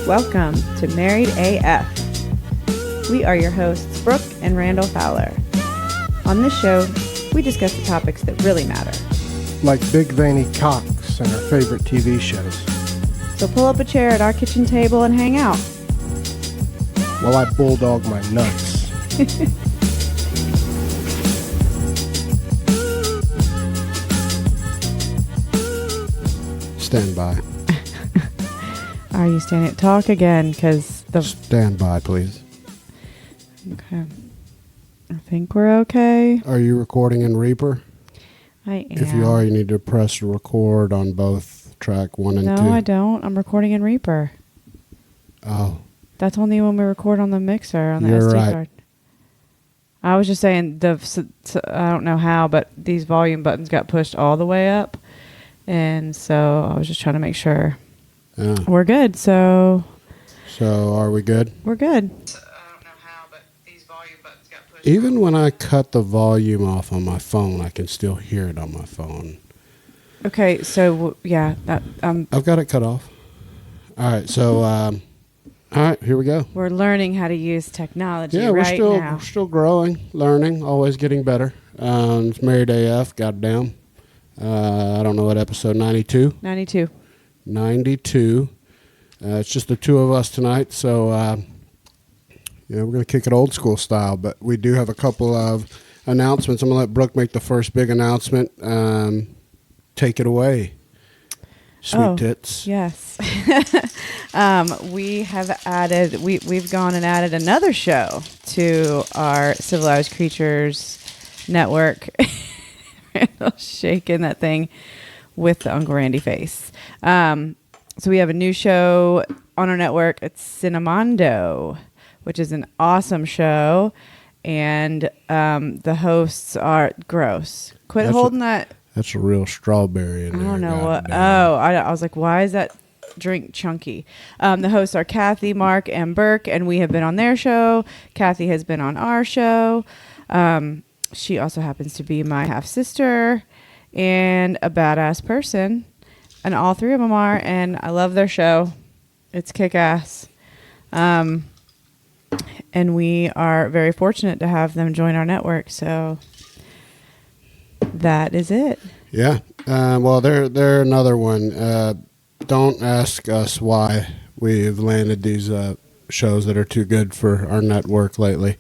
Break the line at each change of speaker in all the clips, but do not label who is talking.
Welcome to Married AF. We are your hosts, Brooke and Randall Fowler. On this show, we discuss the topics that really matter.
Like big veiny cocks and our favorite TV shows.
So pull up a chair at our kitchen table and hang out.
While I bulldog my nuts. Stand by.
Are you standing? Talk again, because
Stand by, please.
Okay. I think we're okay.
Are you recording in Reaper?
I am.
If you are, you need to press record on both track 1 and 2.
No, I don't. I'm recording in Reaper.
Oh.
That's only when we record on the mixer, on the
You're
SD
right.
card. I was just saying, I don't know how, but these volume buttons got pushed all the way up. And so I was just trying to make sure we're good. So
are we good?
We're good. I don't know how, but these volume buttons got pushed.
Even when I cut the volume off on my phone, I can still hear it on my phone.
Okay, so yeah,
I've got it cut off. All right, so all right, here we go.
We're learning how to use technology.
Yeah,
right now.
we're still growing, learning, always getting better. It's Married AF, goddamn. I don't know what episode 92.
92.
92. It's just the two of us tonight, so we're going to kick it old school style, but we do have a couple of announcements. I'm going to let Brooke make the first big announcement. Take it away, sweet tits.
Yes. We have added, we've gone and added another show to our Civilized Creatures Network. Randall's shaking that thing with the Uncle Randy face. So we have a new show on our network. It's Cinemondo, which is an awesome show. And the hosts are gross. Quit holding that.
That's a real strawberry in there.
I don't know what. Oh, I was like, why is that drink chunky? The hosts are Kathy, Mark, and Burke, and we have been on their show. Kathy has been on our show. She also happens to be my half-sister and a badass person. And all three of them are, and I love their show. It's kick-ass. And we are very fortunate to have them join our network, so that is it.
Yeah. Well, they're another one. Don't ask us why we've landed these shows that are too good for our network lately.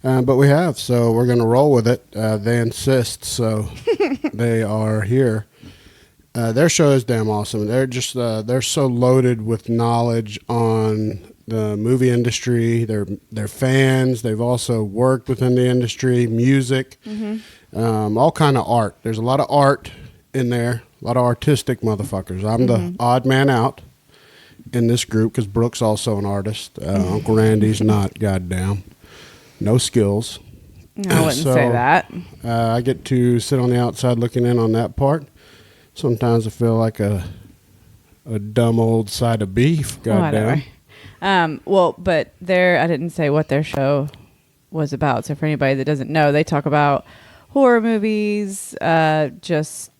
But we have, so we're going to roll with it. They insist, so they are here. Their show is damn awesome. They're just they're so loaded with knowledge on the movie industry. They're fans. They've also worked within the industry, music, all kind of art. There's a lot of art in there, a lot of artistic motherfuckers. I'm the odd man out in this group because Brooke's also an artist. Uncle Randy's not, goddamn. No skills.
I wouldn't say that.
I get to sit on the outside looking in on that part. Sometimes I feel like a dumb old side of beef. Goddamn.
But I didn't say what their show was about. So for anybody that doesn't know, they talk about horror movies, just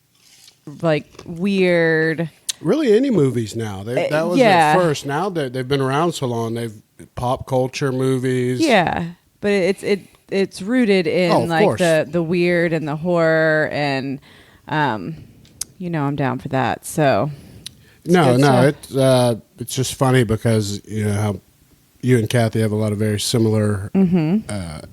like weird.
Really, any movies now? That was at first. Now that they've been around so long, they've pop culture movies.
Yeah, but it's rooted in like the weird and the horror, and I'm down for that. So it's just funny because you know how you and Kathy have a lot of very similar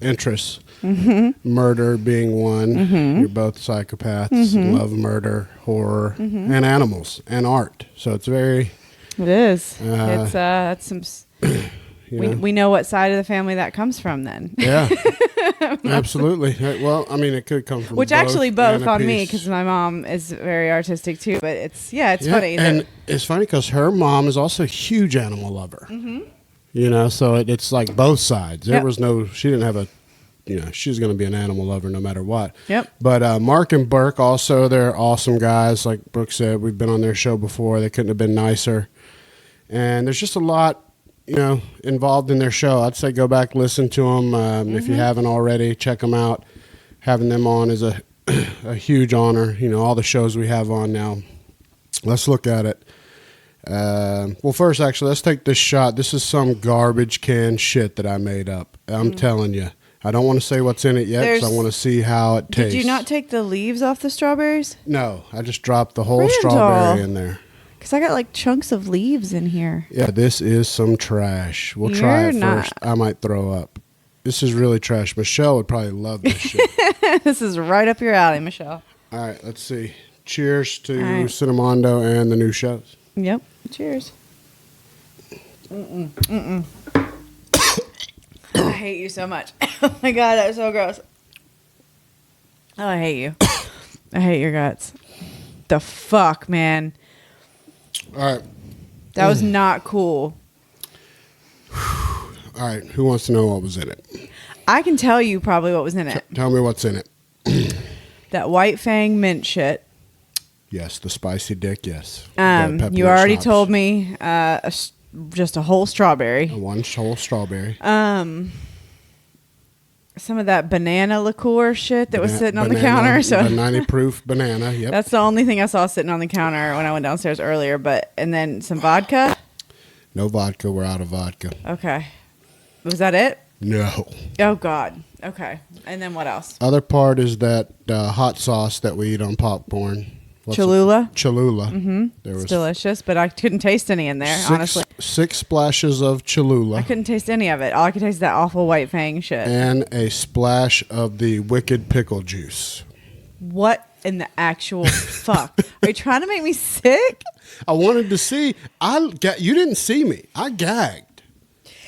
interests. Murder being one. You're both psychopaths. Love murder, horror, and animals and art. So it's very. It is. It's some. We know what side of the family that comes from then.
Yeah, absolutely. Well, I mean, it could come from
both on me because my mom is very artistic too. But it's funny.
And it's funny because her mom is also a huge animal lover. So it's like both sides. There was she didn't have she's going to be an animal lover no matter what. Yep. But Mark and Burke also, they're awesome guys. Like Brooke said, we've been on their show before. They couldn't have been nicer. And there's just a lot involved in their show. I'd say go back, listen to them. If you haven't already, check them out. Having them on is a huge honor. All the shows we have on now. Let's look at it. Well, first, actually, let's take this shot. This is some garbage can shit that I made up. I'm telling you. I don't want to say what's in it yet because I want to see how it tastes.
Did you not take the leaves off the strawberries?
No, I just dropped the whole strawberry in there.
Because I got like chunks of leaves in here.
Yeah, this is some trash. We'll try it first. I might throw up. This is really trash. Michelle would probably love this shit.
This is right up your alley, Michelle.
All right, let's see. Cheers to Cinemondo and the new shows.
Yep. Cheers. I hate you so much. Oh my God, that was so gross. Oh, I hate you. I hate your guts. The fuck, man.
All right.
That was not cool.
All right. Who wants to know what was in it?
I can tell you probably what was in it.
Tell me what's in it.
That White Fang mint shit.
Yes, the spicy dick, yes.
You already told me just a whole strawberry.
One whole strawberry.
Some of that banana liqueur shit that was sitting on the counter. So
90 proof banana, yep.
That's the only thing I saw sitting on the counter when I went downstairs earlier. And then some vodka.
No vodka. We're out of vodka.
Okay. Was that it?
No.
Oh, God. Okay. And then what else?
Other part is that hot sauce that we eat on popcorn.
Cholula?
Cholula.
Mm-hmm. It's delicious, but I couldn't taste any in there, honestly.
6 splashes of Cholula.
I couldn't taste any of it. All I could taste is that awful White Fang shit.
And a splash of the wicked pickle juice.
What in the actual fuck? Are you trying to make me sick?
I wanted to see. You didn't see me. I gagged.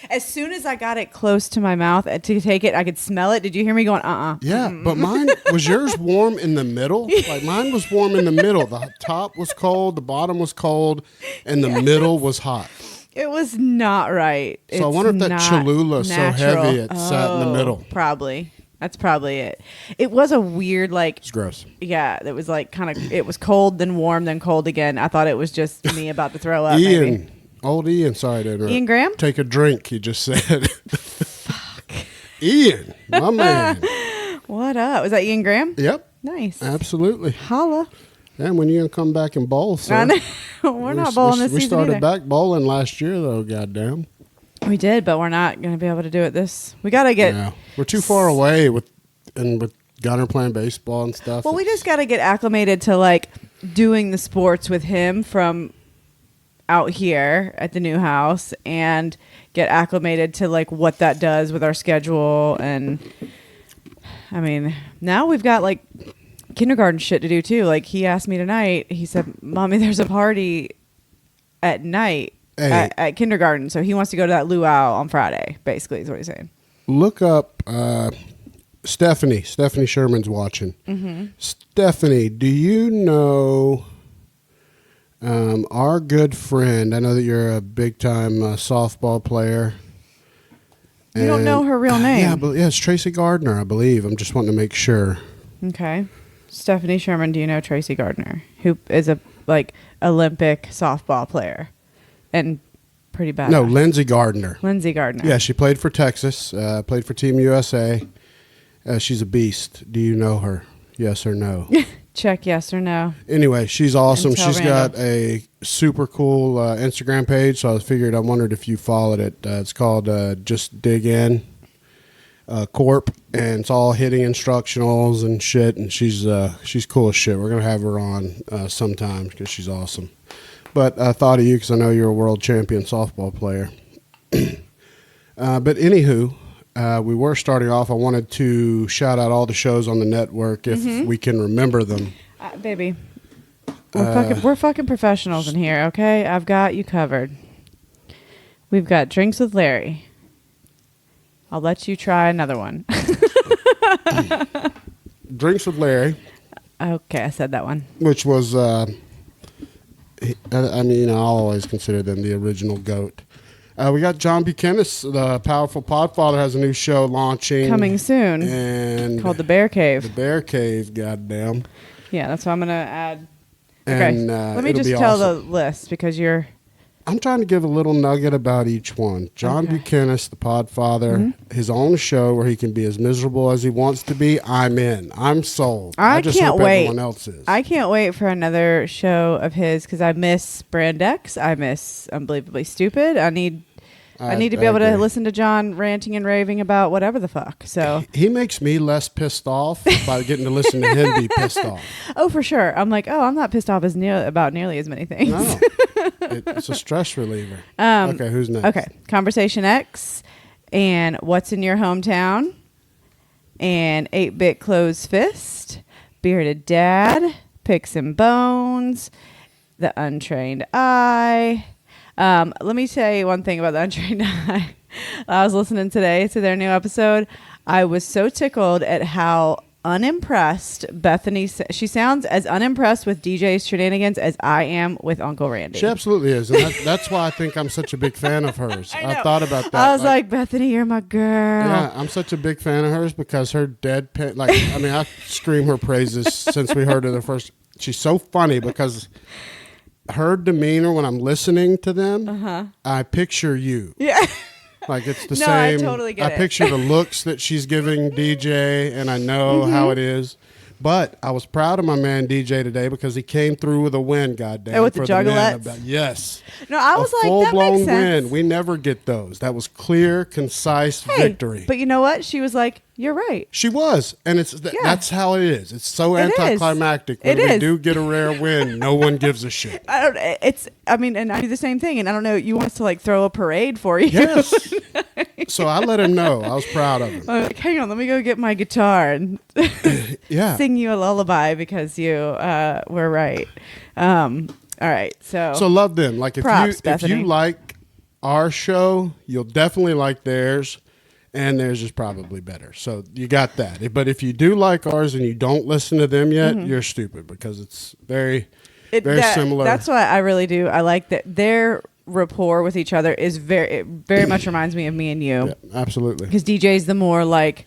As soon as I got it close to my mouth to take it, I could smell it. Did you hear me going,
Yeah, but mine, was yours warm in the middle? Like mine was warm in the middle. The top was cold, the bottom was cold, and the middle was hot.
It was not right.
So I wonder if that Cholula is so heavy it sat in the middle.
Probably. That's probably it. It was a weird, like...
It's gross.
Yeah, it was like kind of... It was cold, then warm, then cold again. I thought it was just me about to throw up, maybe.
Old Ian, sorry to interrupt.
Ian Graham?
Take a drink, he just said. Fuck. Ian, my man.
What up? Was that Ian Graham?
Yep.
Nice.
Absolutely.
Holla.
And when you going to come back and bowl, sir?
We're not bowling this season.
We started back bowling last year, though, goddamn.
We did, but we're not going to be able to do it this... We got to get...
Yeah. We're too far away with Gunner playing baseball and stuff.
Well, we just got to get acclimated to, like, doing the sports with him from... out here at the new house and get acclimated to like what that does with our schedule. And I mean, now we've got like kindergarten shit to do too. Like he asked me tonight, he said, Mommy, there's a party at night at kindergarten. So he wants to go to that luau on Friday, basically is what he's saying.
Look up Stephanie Sherman's watching. Mm-hmm. Stephanie, do you know our good friend? I know that you're a big time softball player.
You don't know her real name.
Yeah, but it's Tracy Gardner, I believe. I'm just wanting to make sure.
Okay. Stephanie Sherman, do you know Tracy Gardner, who is a like Olympic softball player and pretty bad?
No, Lindsey Gardner.
Lindsey Gardner.
Yeah, she played for Texas, played for Team USA. She's a beast. Do you know her? Yes or no?
Check yes or no.
Anyway, she's awesome. She's got a super cool Instagram page, so I wondered if you followed it. It's called Just Dig In Corp, and it's all hitting instructionals and shit, and she's cool as shit. We're going to have her on sometime because she's awesome. But I thought of you because I know you're a world champion softball player. But anywho... we were starting off. I wanted to shout out all the shows on the network if we can remember them.
Baby, we're fucking professionals in here, okay? I've got you covered. We've got Drinks with Larry. I'll let you try another one.
Drinks with Larry.
Okay, I said that one.
Which was, I mean, I'll always consider them the original GOAT. We got John Buchanan, the powerful podfather, has a new show launching.
Coming soon.
And
called The Bear Cave.
The Bear Cave, goddamn.
Yeah, that's what I'm going to add.
And,
okay, let me just tell the list because you're
I'm trying to give a little nugget about each one. John Buchanan, the Podfather, his own show where he can be as miserable as he wants to be. I'm in. I'm sold. I just
can't
hope
wait.
everyone else is.
I can't wait for another show of his because I miss Brand X. I miss Unbelievably Stupid. I need to be able to listen to John ranting and raving about whatever the fuck. So
he makes me less pissed off by getting to listen to him be pissed off.
Oh, for sure. I'm like, I'm not pissed off about nearly as many things.
No, it's a stress reliever. Okay, who's next?
Okay, Conversation X, and What's in Your Hometown, and 8-Bit Closed Fist, Bearded Dad, Picks and Bones, The Untrained Eye. Let me tell you one thing about The Untrained Eye. I was listening today to their new episode. I was so tickled at how unimpressed Bethany. She sounds as unimpressed with DJ's shenanigans as I am with Uncle Randy.
She absolutely is, and that's why I think I'm such a big fan of hers. I thought about that.
I was like, Bethany, you're my girl.
Yeah, I'm such a big fan of hers because her deadpan. I scream her praises since we heard her the first. She's so funny because her demeanor when I'm listening to them, I picture you.
Yeah.
Like it's the
no,
same.
I totally get
I picture the looks that she's giving DJ, and I know how it is. But I was proud of my man DJ today because he came through with a win. Goddamn!
With the juggalettes.
Yes.
No, I was like, that makes sense.
Win. We never get those. That was clear, concise victory.
But you know what? She was like, "You're right."
She was, and that's how it is. It's so anticlimactic when we do get a rare win. No one gives a shit.
And I do the same thing, and I don't know. You want us to like throw a parade for you?
Yes. So I let him know. I was proud of him.
I'm like, hang on, let me go get my guitar and sing you a lullaby because you were right. All right, so
love them. Like
if
you like our show, you'll definitely like theirs, and theirs is probably better. So you got that. But if you do like ours and you don't listen to them yet, you're stupid because it's very similar.
That's why I really do. I like that their rapport with each other is very much reminds me of me and you.
Yeah, absolutely.
Because DJ's the more like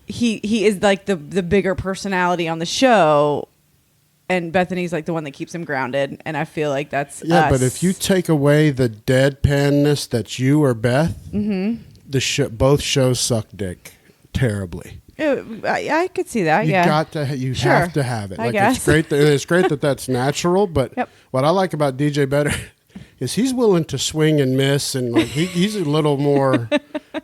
he is like the bigger personality on the show, and Bethany's like the one that keeps him grounded. And I feel like that's us.
But if you take away the deadpanness that's you or Beth, both shows suck dick terribly.
I could see that.
You have to have it.
I guess.
It's great that that's natural. But what I like about DJ better is he's willing to swing and miss, and like he's a little more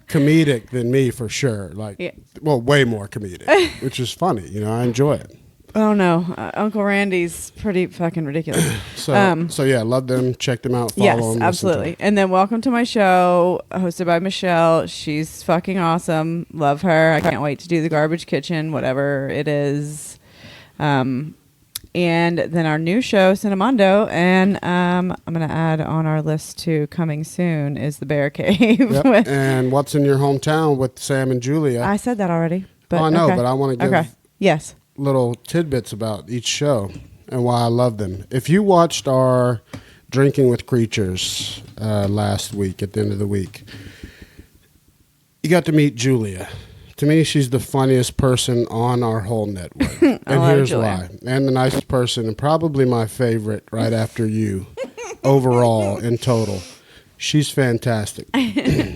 comedic than me for sure. Way more comedic, which is funny. I enjoy it.
Oh no, Uncle Randy's pretty fucking ridiculous.
So love them. Check them out. Follow them.
Absolutely. And then welcome to my show, hosted by Michelle. She's fucking awesome. Love her. I can't wait to do the Garbage Kitchen, whatever it is. And then our new show, Cinemondo, and I'm going to add on our list to coming soon is the Bear Cave.
Yep. And What's in Your Hometown with Sam and Julia.
I said that already. But
I know, but I want to give
yes.
little tidbits about each show and why I love them. If you watched our Drinking with Creatures last week, at the end of the week, you got to meet Julia. To me, she's the funniest person on our whole network. And here's why. And the nicest person, and probably my favorite right after you overall in total. She's fantastic.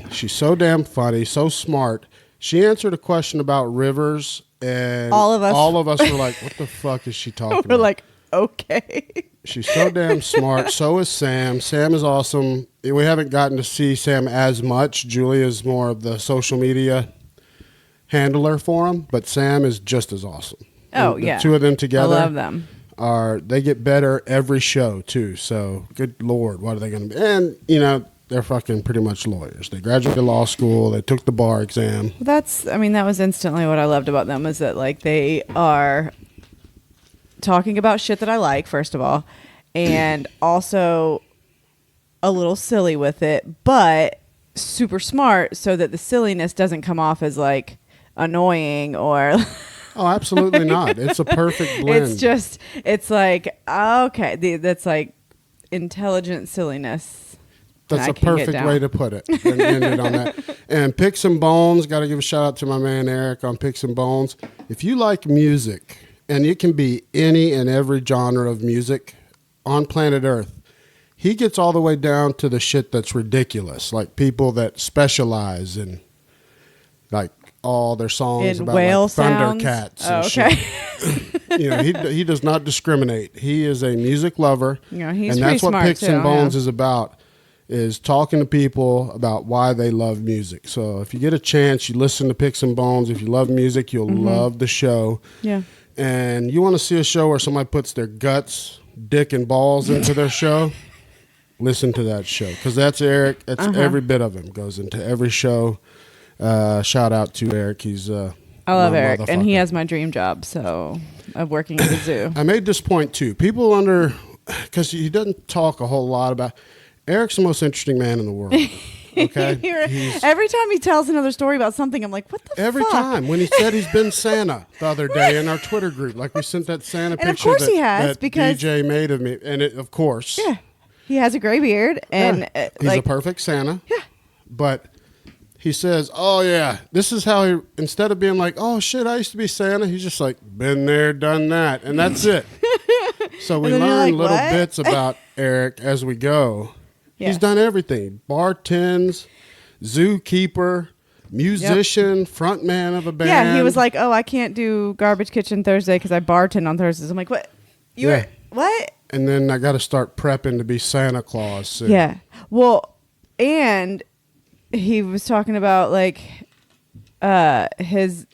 She's so damn funny, so smart. She answered a question about rivers, and all of us were like, what the fuck is she talking about?
We're like, okay.
She's so damn smart. So is Sam. Sam is awesome. We haven't gotten to see Sam as much. Julia's more of the social media handler for him, but Sam is just as awesome.
Oh,
the two of them together.
I love them.
They get better every show, too. So, good Lord, what are they going to be? And, they're fucking pretty much lawyers. They graduated law school. They took the bar exam.
That was instantly what I loved about them is that, like, they are talking about shit that I like, first of all, and also a little silly with it, but super smart so that the silliness doesn't come off as, like, annoying or...
Oh, absolutely not. It's a perfect blend.
It's like, okay, that's like intelligent silliness.
That's a perfect way to put it. And end it on that. And Picks and Bones, got to give a shout out to my man Eric on Picks and Bones. If you like music, and it can be any and every genre of music on planet Earth, he gets all the way down to the shit that's ridiculous, like people that specialize in like all their songs
In
about
whale
like Thundercats and
okay.
shit. You know, he does not discriminate. He is a music lover,
Yeah, he's
and
pretty
that's what
smart
Picks
too,
and Bones
yeah.
is about. Is talking to people about why they love music. So if you get a chance, you listen to Picks and Bones. If you love music, you'll love the show.
Yeah.
And you want to see a show where somebody puts their guts, dick, and balls into their show, listen to that show. Because that's Eric. That's every bit of him goes into every show. Shout out to Eric. He's
I love
my
Eric, and he
motherfucker.
has my dream job, so of working at the zoo.
I made this point too. People because he doesn't talk a whole lot about. Eric's the most interesting man in the world. Okay,
Every time he tells another story about something, I'm like, what the
every
fuck?
time when he said he's been Santa the other day in our Twitter group, like we sent that Santa
And of
picture
course
that,
he has,
that
because-
DJ made of me, and of course,
Yeah. He has a gray beard, and
he's
like,
a perfect Santa. Yeah, but he says, "Oh yeah, this is how he." Instead of being like, "Oh shit, I used to be Santa," he's just like, "Been there, done that," and that's it. So we
And then you're
learn
like,
little
"What?"
bits about Eric as we go.
Yeah.
He's done everything: bartends, zookeeper, musician, frontman of a band.
yeah, he was like, oh, I can't do Garbage Kitchen Thursday because I bartend on Thursdays. I'm like, what? You
Yeah.
were what?
and then I got to start prepping to be Santa Claus soon.
Yeah. Well, and he was talking about like his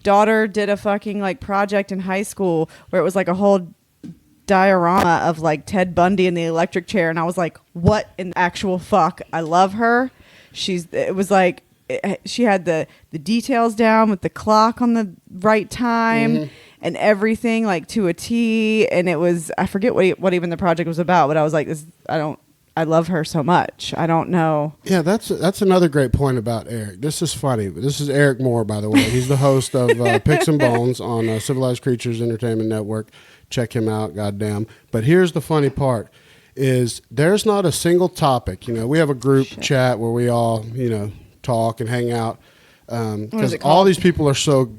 daughter did a fucking like project in high school where it was like a whole diorama of like Ted Bundy in the electric chair, and I was like, what in the actual fuck? I love her. She had the details down with the clock on the right time and everything like to a T, and it was, I forget what even the project was about, but I was like, I love her so much. I don't know.
Yeah, that's another great point about Eric. This is funny. This is Eric Moore, by the way. He's the host of Picks and Bones on Civilized Creatures Entertainment Network. Check him out, goddamn. But here's the funny part, is there's not a single topic. You know, we have a group chat where we all, you know, talk and hang out. Because all these people are so,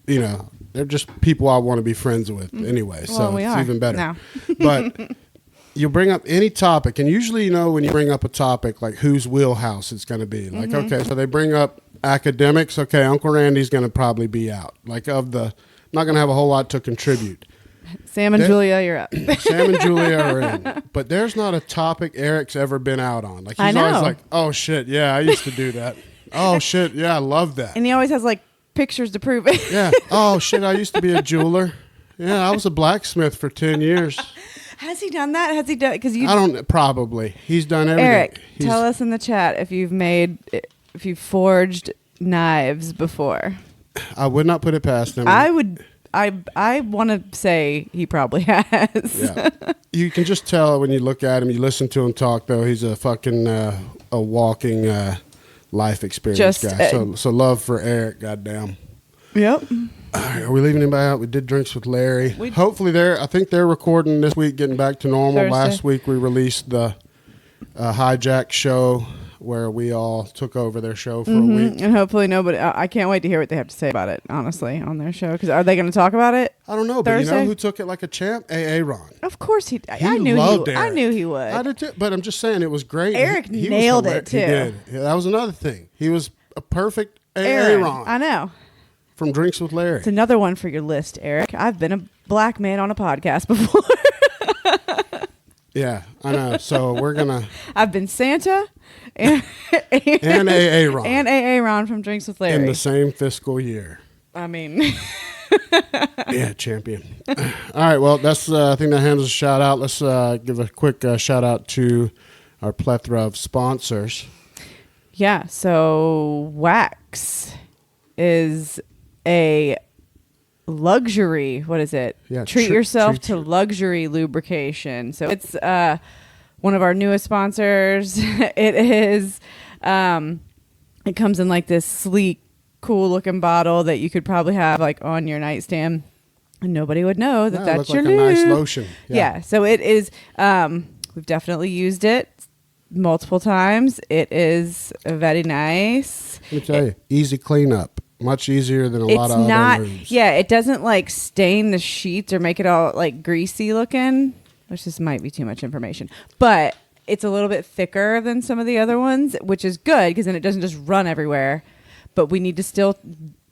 you know, they're just people I want to be friends with anyway.
Well,
so
we
it's
are
even better.
now.
But you bring up any topic, and usually, you know, when you bring up a topic, like whose wheelhouse it's going to be. Like, okay, so they bring up academics. Okay, Uncle Randy's going to probably be out. Like, not going to have a whole lot to contribute.
Sam and Julia, you're up.
Sam and Julia are in. But there's not a topic Eric's ever been out on. Like, he's always like, oh, shit, yeah, I used to do that. Oh, shit, yeah, I love that.
And he always has like pictures to prove it.
Yeah. Oh, shit, I used to be a jeweler. Yeah, I was a blacksmith for 10 years.
Has he done that? Has he done? Because
I don't, probably. He's done everything.
Eric,
He's,
tell us in the chat if you've forged knives before.
I would not put it past him.
I want to say he probably has.
Yeah. You can just tell when you look at him, you listen to him talk, though. He's a fucking a walking life experience guy. So love for Eric, goddamn.
Yep.
All right, are we leaving anybody out? We did Drinks with Larry. Hopefully I think they're recording this week, getting back to normal.
Thursday.
Last week we released the Hijack show where we all took over their show for a week.
And hopefully nobody, I can't wait to hear what they have to say about it, honestly, on their show. Because are they going to talk about it?
I don't know, but
Thursday?
you know who took it like a champ? A.A. Ron.
Of course I
loved Eric.
I knew he would.
I did too, but I'm just saying it was great.
Eric
He was
nailed it,
hilarious.
too.
He did. Yeah, that was another thing. He was a perfect A.A.
Aaron,
Ron
I know.
from Drinks with Larry.
It's another one for your list, Eric. I've been a black man on a podcast before.
Yeah, I know. So we're going to...
I've been Santa and
A.A. Ron.
And A.A. Ron from Drinks with Larry.
In the same fiscal year.
I mean...
Yeah, champion. All right, well, that's I think that handles a shout out. Let's give a quick shout out to our plethora of sponsors.
Yeah, so Whax is a luxury, what is it?
Yeah,
treat yourself to luxury lubrication. So it's one of our newest sponsors. It is it comes in like this sleek, cool looking bottle that you could probably have like on your nightstand and nobody would know that that's your
like
lube.
a nice lotion.
Yeah, so it is we've definitely used it multiple times. It is very nice.
Let me tell you, easy cleanup. Much easier than a lot of other lubes.
Yeah, it doesn't like stain the sheets or make it all like greasy looking, which this might be too much information. But it's a little bit thicker than some of the other ones, which is good because then it doesn't just run everywhere. But we need to still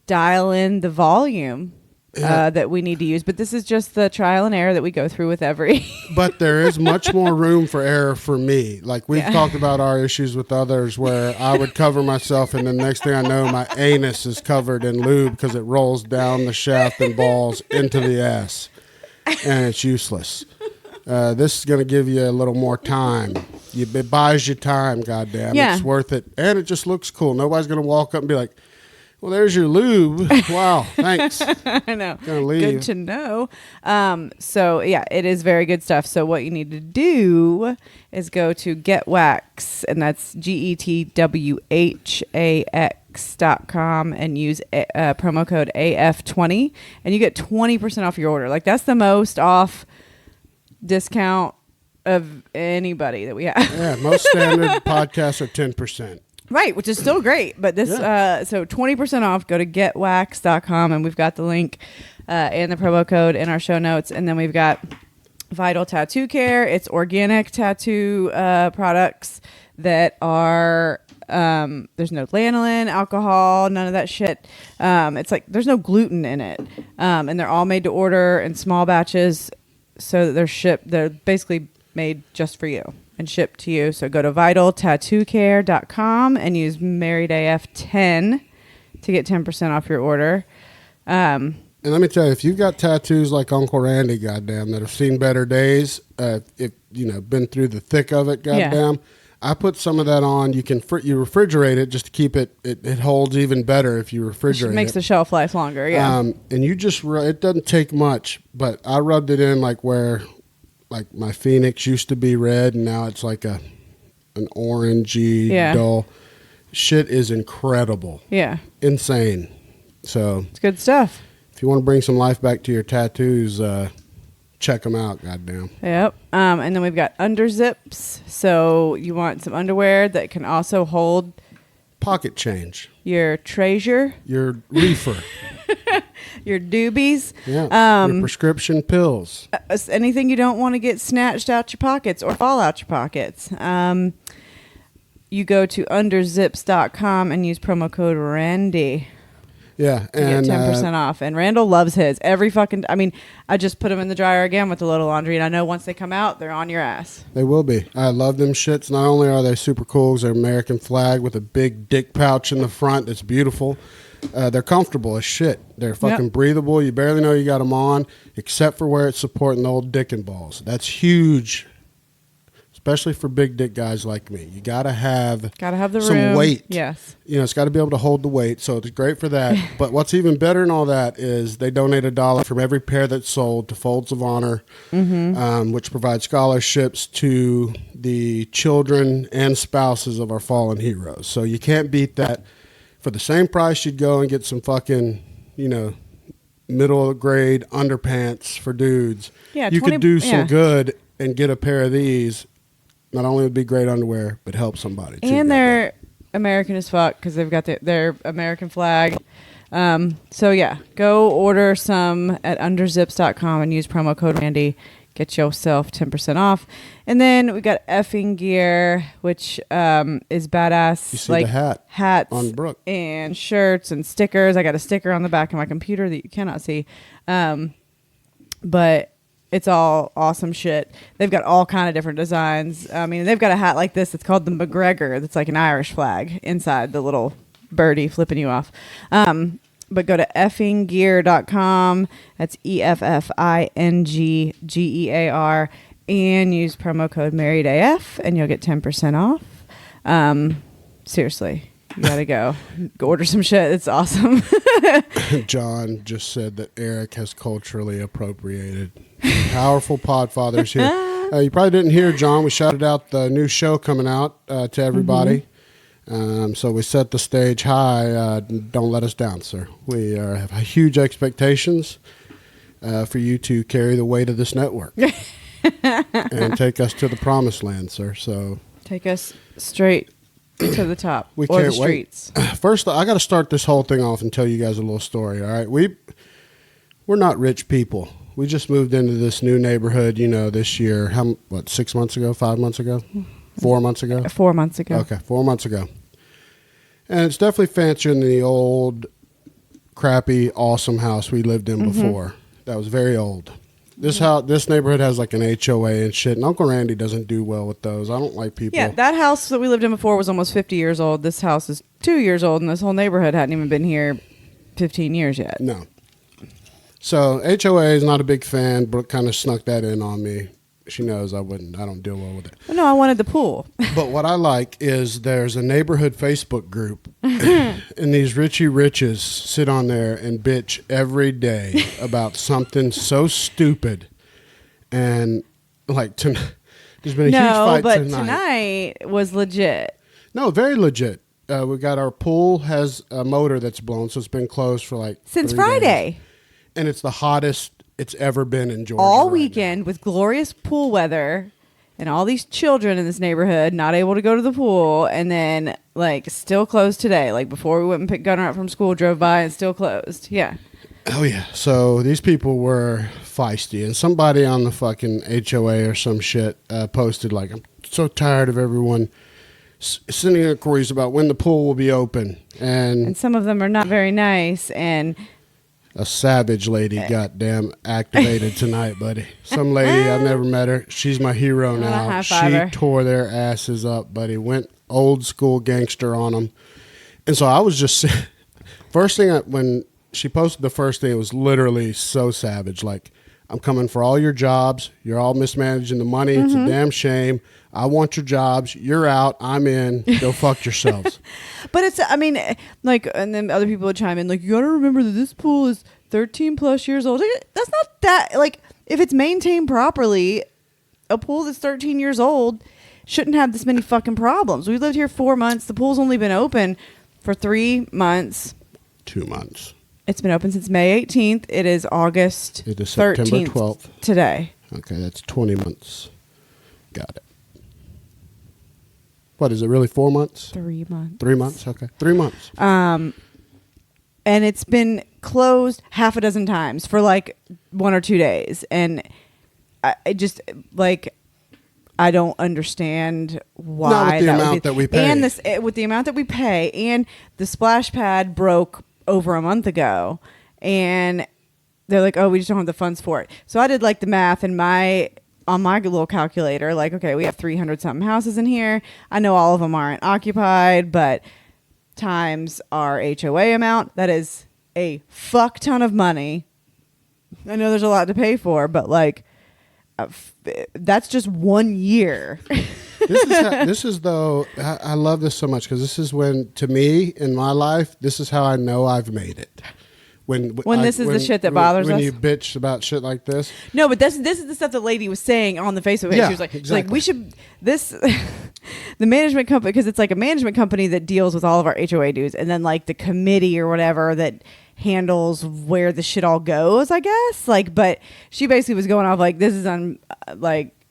dial in the volume that we need to use. But this is just the trial and error that we go through with every.
But there is much more room for error for me. Like we've talked about our issues with others where I would cover myself and the next thing I know, my anus is covered in lube because it rolls down the shaft and balls into the ass. And it's useless. This is going to give you a little more time. It buys you time, goddamn.
Yeah.
It's worth it. And it just looks cool. Nobody's going to walk up and be like, well, there's your lube. Wow, thanks.
I know.
Gonna leave.
Good to know. So, yeah, it is very good stuff. So what you need to do is go to Get Whax, and that's GETWHAX.com, and use promo code AF20, and you get 20% off your order. Like, that's the most off discount of anybody that we have.
Yeah, most standard podcasts are 10%.
Right, which is still great. But this, so 20% off, go to getwax.com, and we've got the link and the promo code in our show notes. And then we've got Vital Tattoo Care. It's organic tattoo products that are, there's no lanolin, alcohol, none of that shit. It's like, there's no gluten in it. And they're all made to order in small batches so that they're basically made just for you and shipped to you. So go to vitaltattoocare.com and use MarriedAF10 to get 10% off your order.
And let me tell you, if you've got tattoos like Uncle Randy, goddamn, that have seen better days, if been through the thick of it, goddamn, I put some of that on. You can you refrigerate it just to keep it holds even better if you refrigerate it.
Makes the shelf life longer, yeah.
And you just it doesn't take much, but I rubbed it in like where. Like my Phoenix used to be red, and now it's like an orangey, dull. Shit is incredible. Yeah. Insane. So
it's good stuff.
If you want to bring some life back to your tattoos, check them out, goddamn.
Yep. And then we've got underzips. So you want some underwear that can also hold
pocket change,
your treasure,
your reefer.
Your doobies.
Yeah. Your prescription pills.
Anything you don't want to get snatched out your pockets or fall out your pockets. You go to underzips.com and use promo code Randy.
Yeah.
To get 10% off. And Randall loves his. I just put them in the dryer again with a little laundry, and I know once they come out, they're on your ass.
They will be. I love them shits. Not only are they super cool, they're American flag with a big dick pouch in the front that's beautiful. They're comfortable as shit. They're fucking breathable. You barely know you got them on, except for where it's supporting the old dick and balls. That's huge, especially for big dick guys like me. You gotta have
the
some
room.
Weight.
Yes,
it's got to be able to hold the weight. So it's great for that. But what's even better than all that is they donate $1 from every pair that's sold to Folds of Honor, which provides scholarships to the children and spouses of our fallen heroes. So you can't beat that. For the same price, you'd go and get some fucking, middle grade underpants for dudes. Yeah, you could do some good and get a pair of these. Not only would it be great underwear, but help somebody too.
And they're American as fuck because they've got their American flag. So yeah, go order some at underzips.com and use promo code Randy. Get yourself 10% off. And then we got effing gear, which is badass.
You see like the
hats
on Brooke.
And shirts and stickers. I got a sticker on the back of my computer that you cannot see. But it's all awesome shit. They've got all kind of different designs. They've got a hat like this. It's called the McGregor. That's like an Irish flag inside the little birdie flipping you off. But go to effinggear.com. That's EFFINGGEAR. And use promo code MarriedAF, and you'll get 10% off. Seriously, you gotta go order some shit. It's awesome.
John just said that Eric has culturally appropriated. Powerful podfathers here. You probably didn't hear, John. We shouted out the new show coming out to everybody. So we set the stage high. Don't let us down, sir. We have huge expectations for you to carry the weight of this network and take us to the promised land, sir. So
take us straight to the top
or
the streets.
First, I got to start this whole thing off and tell you guys a little story. All right, we're not rich people. We just moved into this new neighborhood, this year. 6 months ago, 5 months ago? 4 months ago?
4 months ago.
Okay, 4 months ago. And it's definitely fancier than the old, crappy, awesome house we lived in before. That was very old. This neighborhood has like an HOA and shit, and Uncle Randy doesn't do well with those. I don't like people.
Yeah, that house that we lived in before was almost 50 years old. This house is 2 years old, and this whole neighborhood hadn't even been here 15 years yet.
No. So HOA is not a big fan. Brooke kind of snuck that in on me. She knows I don't deal well with it.
No, I wanted the pool.
But what I like is there's a neighborhood Facebook group, and these Richie Riches sit on there and bitch every day about something so stupid. And like there's been a huge fight
but
tonight.
Tonight was legit.
No, very legit. We got our pool has a motor that's blown, so it's been closed for like
Since
3
Friday.
days. And it's the hottest it's ever been in Georgia.
All
right
weekend with glorious pool weather and all these children in this neighborhood not able to go to the pool, and then like still closed today. Like before we went and picked Gunner up from school, drove by and still closed. Yeah.
Oh yeah. So these people were feisty, and somebody on the fucking HOA or some shit posted like, "I'm so tired of everyone sending inquiries about when the pool will be open," and
some of them are not very nice. And
a savage lady goddamn activated tonight, buddy. Some lady, I've never met her. She's my hero now. She tore their asses up, buddy. Went old school gangster on them. And so I was just, first thing, when she posted the first thing, it was literally so savage. Like, I'm coming for all your jobs. You're all mismanaging the money. It's a damn shame. I want your jobs. You're out. I'm in. Go fuck yourselves.
But it's, I mean, like, and then other people would chime in, like, you got to remember that this pool is 13 plus years old. Like, that's not that, like, if it's maintained properly, a pool that's 13 years old shouldn't have this many fucking problems. We've lived here 4 months. The pool's only been open for 3 months.
2 months.
It's been open since May 18th. It is August
It is September
13th
12th.
today.
Okay, that's 20 months. Got it. What, is it really 4 months?
3 months.
3 months? Okay. 3 months.
And it's been closed half a dozen times for like 1 or 2 days. And I just, like, I don't understand why.
Not with the amount that we pay.
And this, with the amount that we pay. And the splash pad broke over a month ago. And they're like, oh, we just don't have the funds for it. So I did like the math on my little calculator. Like, okay, we have 300 something houses in here. I know all of them aren't occupied, but times our HOA amount, that is a fuck ton of money. I know there's a lot to pay for, but like, that's just 1 year.
This is though, I love this so much because this is when, to me, in my life, this is how I know I've made it. When
this is the shit that bothers us.
When you bitch about shit like this.
No, but this is the stuff the lady was saying on the Facebook page.
Yeah,
she was like,
exactly.
she's like, we should, the management company, because it's like a management company that deals with all of our HOA dues, and then like the committee or whatever that handles where the shit all goes, I guess. Like, but she basically was going off like, this is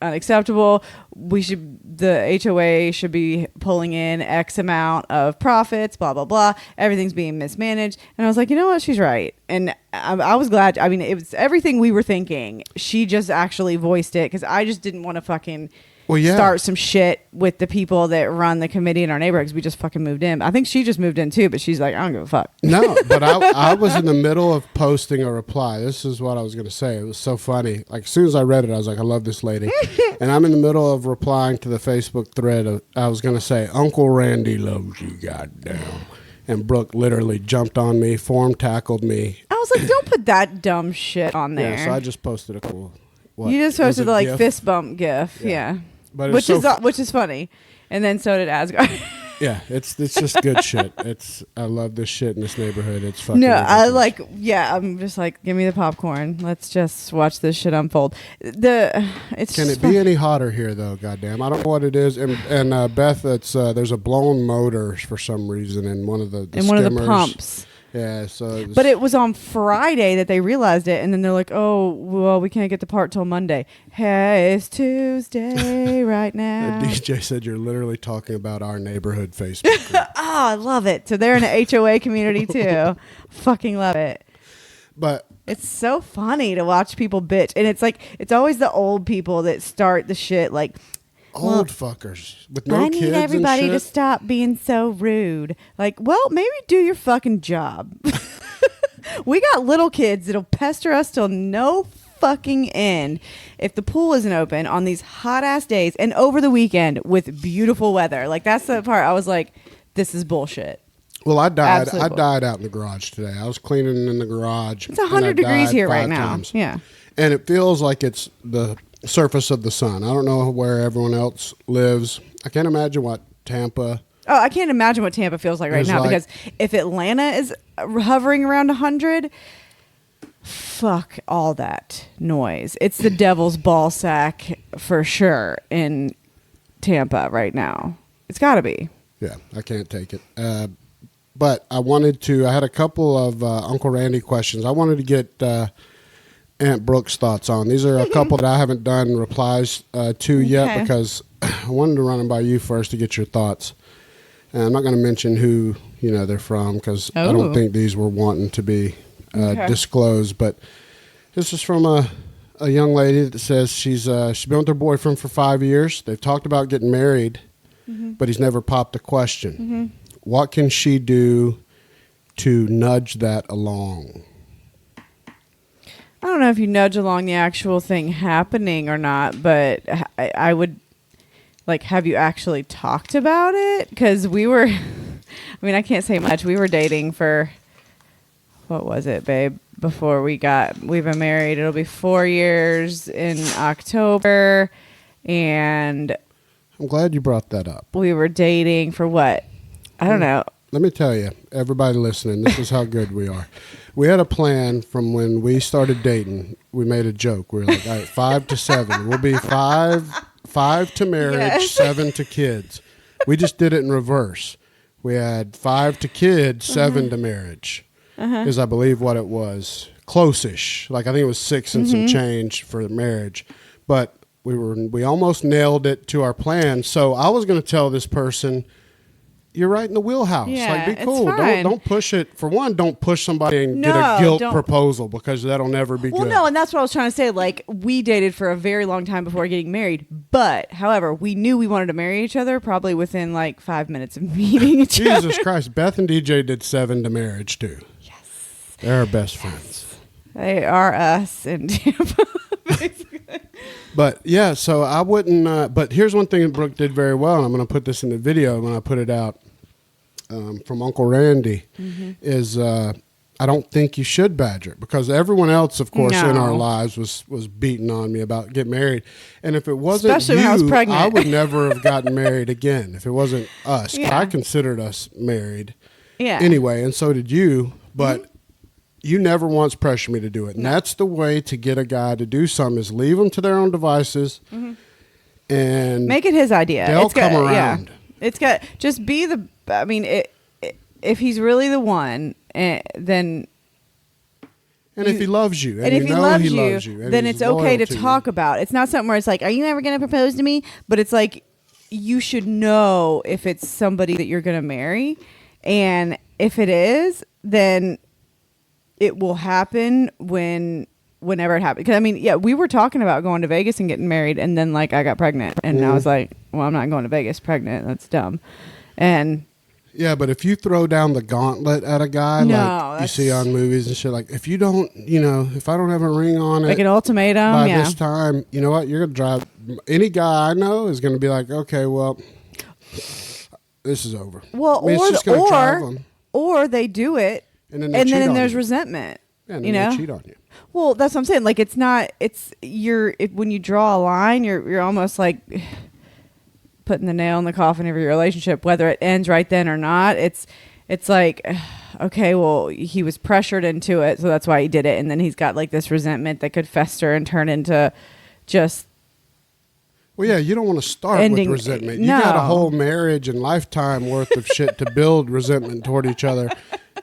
unacceptable. The HOA should be pulling in X amount of profits, blah, blah, blah. Everything's being mismanaged. And I was like, you know what? She's right. And I was glad. I mean, it was everything we were thinking. She just actually voiced it because I just didn't want to fucking start some shit with the people that run the committee in our neighborhood because we just fucking moved in. I think she just moved in too, but she's like, I don't give a fuck.
No, but I was in the middle of posting a reply. This is what I was going to say. It was so funny. Like, as soon as I read it, I was like, I love this lady. And I'm in the middle of replying to the Facebook thread. I was going to say, Uncle Randy loves you, goddamn. And Brooke literally jumped on me, tackled me.
I was like, don't put that dumb shit on there.
Yeah, so I just posted a cool.
You just posted the like fist bump gif. Yeah.
But
which is funny. And then so did Asgard.
Yeah, it's just good shit. I love this shit in this neighborhood. It's fucking
ridiculous. I'm just like, give me the popcorn. Let's just watch this shit unfold. Can
it be any hotter here though? Goddamn, I don't know what it is. And Beth, it's there's a blown motor for some reason in one of the
one of the pumps.
Yeah,
but it was on Friday that they realized it, and then they're like, "Oh, well, we can't get the part till Monday." Hey, it's Tuesday right now.
The DJ said you're literally talking about our neighborhood Facebook group.
I love it. So they're in an HOA community too. Fucking love it.
But
it's so funny to watch people bitch, and it's like it's always the old people that start the shit. Like,
old fuckers with no
I
kids
need everybody
and
to
shit.
stop being so rude. Like, well, maybe do your fucking job. We got little kids that'll pester us till no fucking end if the pool isn't open on these hot ass days and over the weekend with beautiful weather. Like, that's the part I was like, this is bullshit.
Well, I died.
Absolutely.
I died out in the garage today. I was cleaning in the garage.
It's 100 degrees here right now.
Times.
Yeah.
And it feels like it's the surface of the sun. I don't know where everyone else lives. I can't imagine what Tampa.
Oh, I can't imagine what Tampa feels like right
It's
now
like-
because if Atlanta is hovering around 100, fuck all that noise. It's the devil's ball sack for sure in Tampa right now. It's got to be.
Yeah, I can't take it. But I had a couple of Uncle Randy questions. I wanted to get Aunt Brooks' thoughts on. These are a couple that I haven't done replies to yet
Okay.
because I wanted to run them by you first to get your thoughts. And I'm not going to mention who they're from because I don't think these were wanting to be disclosed. But this is from a young lady that says she's been with her boyfriend for 5 years. They've talked about getting married, but he's never popped the question. What can she do to nudge that along?
I don't know if you nudge along the actual thing happening or not, but I would, like, have you actually talked about it? Because we were, I mean, I can't say much. We were dating for, what was it, babe? Before we've been married. It'll be 4 years in October. And
I'm glad you brought that up.
we were dating for what? I don't know.
Let me tell you, everybody listening, this is how good we are. We had a plan from when we started dating. We made a joke. We were like, all right, 5 to 7. We'll be five to marriage,
Yes.
7 to kids. We just did it in reverse. We had 5 to kids, 7 to marriage, is I believe what it was. Close-ish. Like I think it was 6 and some change for marriage. But we almost nailed it to our plan. So I was going to tell this person, you're right in the wheelhouse.
Yeah,
like, be
it's
cool.
fine.
Don't push it. For one, don't push somebody and get
No,
a guilt
don't.
proposal because that'll never be
Well,
good.
no, and that's what I was trying to say. Like, we dated for a very long time before getting married. But, however, we knew we wanted to marry each other probably within, like, 5 minutes of meeting each other.
Jesus Christ. Beth and DJ did 7 to marriage, too.
Yes.
They're our best friends.
They are us in Tampa, basically.
But, yeah, so I wouldn't... but here's one thing that Brooke did very well, and I'm going to put this in the video when I put it out from Uncle Randy, is... I don't think you should badger it because everyone else, of course, in our
No.
lives was beating on me about getting married. And if it wasn't
Especially when I was
you,
pregnant.
I would never have gotten married again if it wasn't us. 'Cause
Yeah.
I considered us married
Yeah.
anyway, and so did you. But you never once pressured me to do it. And that's the way to get a guy to do something is leave them to their own devices and
Make it his idea.
they'll
It's got-
come
Yeah.
around.
It's got, just be the, I mean, if he's really the one, then...
And if he loves you,
And
you
if he
know
loves
he
you,
loves you, and
then
he's
it's okay
loyal
to
you.
talk about. It's not something where it's like, are you ever going to propose to me? But it's like, you should know if it's somebody that you're going to marry. And if it is, then it will happen whenever it happens. Because, I mean, yeah, we were talking about going to Vegas and getting married. And then, like, I got pregnant. And I was like, well, I'm not going to Vegas pregnant. That's dumb. And...
Yeah, but if you throw down the gauntlet at a guy
No,
like you
that's-
see on movies and shit, like if you don't, if I don't have a ring on it
like an ultimatum,
by
yeah.
this time, you know what? You're going to drive. Any guy I know is going to be like, okay, well, this is over.
Well,
I mean, it's just gonna drive 'em.
or they do it,
And then
and
they cheat
then
on
there's
you.
resentment.
Yeah, and
you
then
know,
they cheat on you.
Well, that's what I'm saying. Like, it's not. It's when you draw a line, you're almost like putting the nail in the coffin of your relationship, whether it ends right then or not. It's like, okay, well, he was pressured into it, so that's why he did it, and then he's got like this resentment that could fester and turn into just.
Well, yeah, you don't want to start
Ending-
with resentment. You got a
no.
whole marriage and lifetime worth of shit to build resentment toward each other.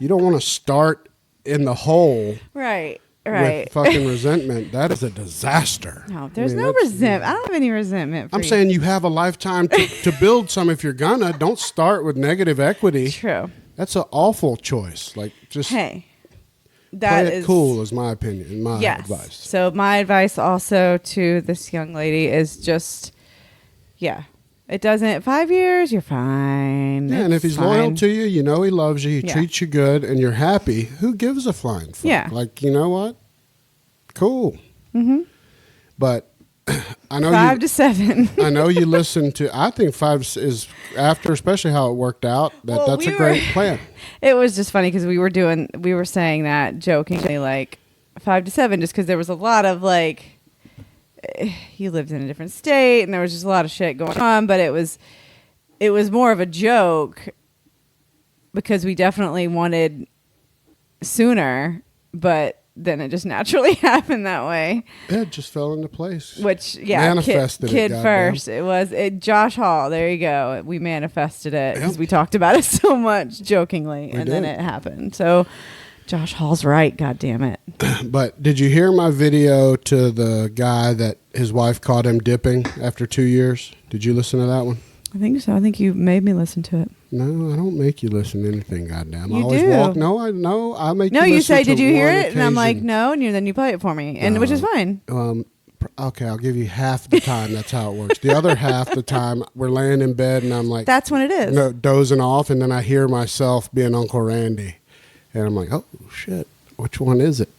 You don't want to start in the hole
Right.
with fucking resentment. That is a disaster.
No, there's
I mean,
no
that's-
resentment. I don't have any resentment. For
I'm
you.
saying you have a lifetime to build some if you're gonna. Don't start with negative equity.
True.
That's an awful choice. Like, just
Hey,
play
that
it
is
cool is my opinion and my
yes.
advice.
So my advice also to this young lady is just, yeah, It doesn't. 5 years, you're fine.
Yeah, and if he's loyal to you, you know he loves you, he treats you good, and you're happy, who gives a flying fuck?
Yeah.
Like, you know what? Cool.
Mm-hmm.
But I know
5 to 7.
I know you listen to. I think 5 is after, especially how it worked out. That's a great plan.
It was just funny because we were saying that jokingly, like 5 to 7, just because there was a lot of like. He lived in a different state, and there was just a lot of shit going on. But it was more of a joke because we definitely wanted sooner, but then it just naturally happened that way.
It just fell into place.
Which,
manifested
kid
it,
first. It was Josh Hall. There you go. We manifested it because we talked about it so much jokingly, then it happened. So Josh Hall's right. God damn it.
But did you hear my video to the guy that his wife caught him dipping after 2 years? Did you listen to that one?
I think so. I think you made me listen to it.
No, I don't make you listen to anything, goddamn.
You
I always
do.
walk. No, I make you listen.
No, you say, did you hear it?
Occasion.
And I'm like, no. And then you play it for me, and which is fine.
Okay, I'll give you half the time. That's how it works. The other half the time, we're laying in bed, and I'm like,
that's when it is.
No, dozing off, and then I hear myself being Uncle Randy, and I'm like, oh shit, which one is it?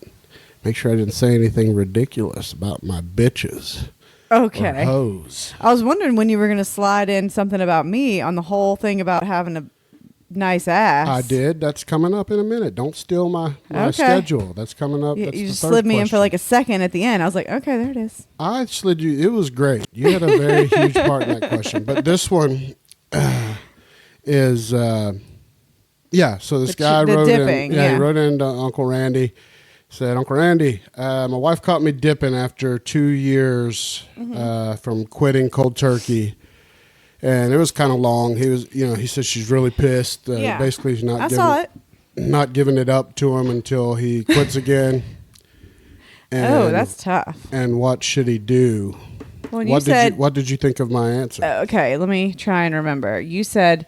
Make sure I didn't say anything ridiculous about my bitches.
Okay.
Or hoes.
I was wondering when you were going to slide in something about me on the whole thing about having a nice ass.
I did. That's coming up in a minute. Don't steal my schedule. That's coming up.
You
That's
just
the
slid me in
question.
for like a second at the end. I was like, okay, there it is.
I slid you. It was great. You had a very huge part in that question. But this one is, so this guy wrote
dipping,
in. Yeah, he wrote in to Uncle Randy. Said, Uncle Randy, my wife caught me dipping after 2 years from quitting cold turkey. And it was kind of long. He was, he said she's really pissed. Basically, he's not giving it up to him until he quits again. And,
that's tough.
And what should he do?
Well,
what did you think of my answer?
Okay, let me try and remember. You said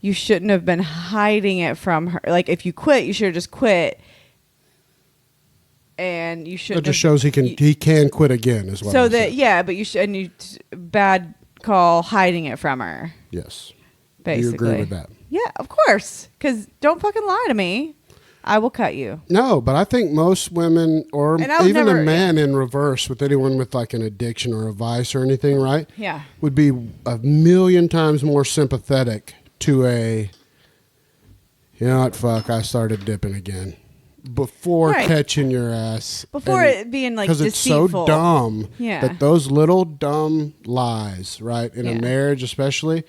you shouldn't have been hiding it from her. Like, if you quit, you should have just quit. And you should.
It just shows he can quit again as well.
So but you should. And you bad call hiding it from her.
Yes.
Basically.
You agree with that?
Yeah, of course. Because don't fucking lie to me. I will cut you.
No, but I think most women, or even a man in reverse with anyone with like an addiction or a vice or anything, right?
Yeah.
Would be a million times more sympathetic to you know what, fuck, I started dipping again. Before catching your ass.
Before it being like deceitful.
Because it's so dumb
Yeah.
that those little dumb lies, right, in a marriage especially,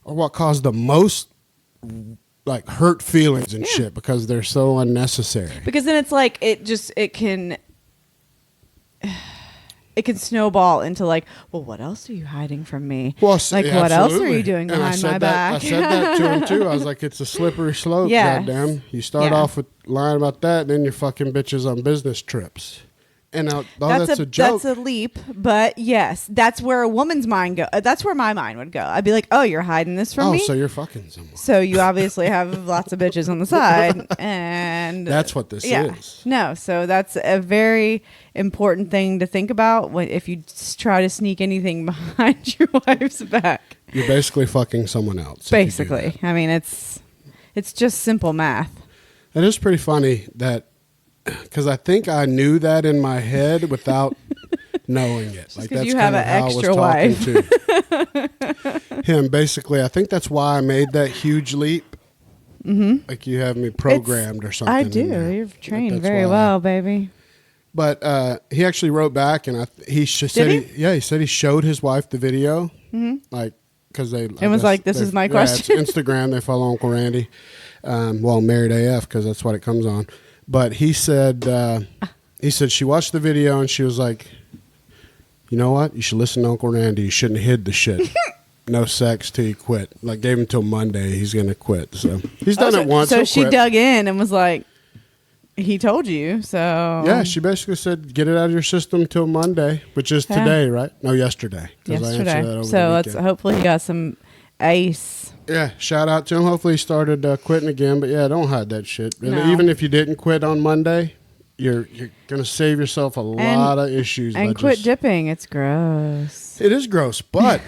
are what cause the most like hurt feelings and shit because they're so unnecessary.
Because then it's like it can snowball into like, well, what else are you hiding from me?
Well,
like, what else are you doing behind my back?
I said that to him too. I was like, it's a slippery slope, goddamn. You start off with lying about that, and then you're fucking bitches on business trips. And that's a joke.
That's a leap, but yes, that's where a woman's mind go. That's where my mind would go. I'd be like, oh, you're hiding this from me?
Oh, so you're fucking someone.
So you obviously have lots of bitches on the side, and
that's what this is.
No, so that's a very important thing to think about if you try to sneak anything behind your wife's back.
You're basically fucking someone else.
Basically, I mean, it's just simple math.
It is pretty funny that. Because I think I knew that in my head without knowing it.
Like that's you have an extra wife.
To him, basically, I think that's why I made that huge leap. Mm-hmm. Like you have me programmed or something.
I do. You're trained very well, baby.
But he actually wrote back, and he said he said he showed his wife the video, like because they.
It was like, this is my question.
It's Instagram. They follow Uncle Randy. Married AF because that's what it comes on. But he said she watched the video and she was like, you know what? You should listen to Uncle Randy. You shouldn't have hid the shit. No sex till you quit. Like gave him till Monday. He's gonna quit. So he's done it once.
So she dug in and was like, he told you. So
yeah, she basically said, get it out of your system till Monday, which is today, right? No, yesterday.
Yesterday. So hopefully he got some ace.
Yeah, shout out to him. Hopefully he started quitting again. But yeah, don't hide that shit.
No.
Even if you didn't quit on Monday, you're going to save yourself a lot of issues.
And quit dipping. It's gross.
It is gross, but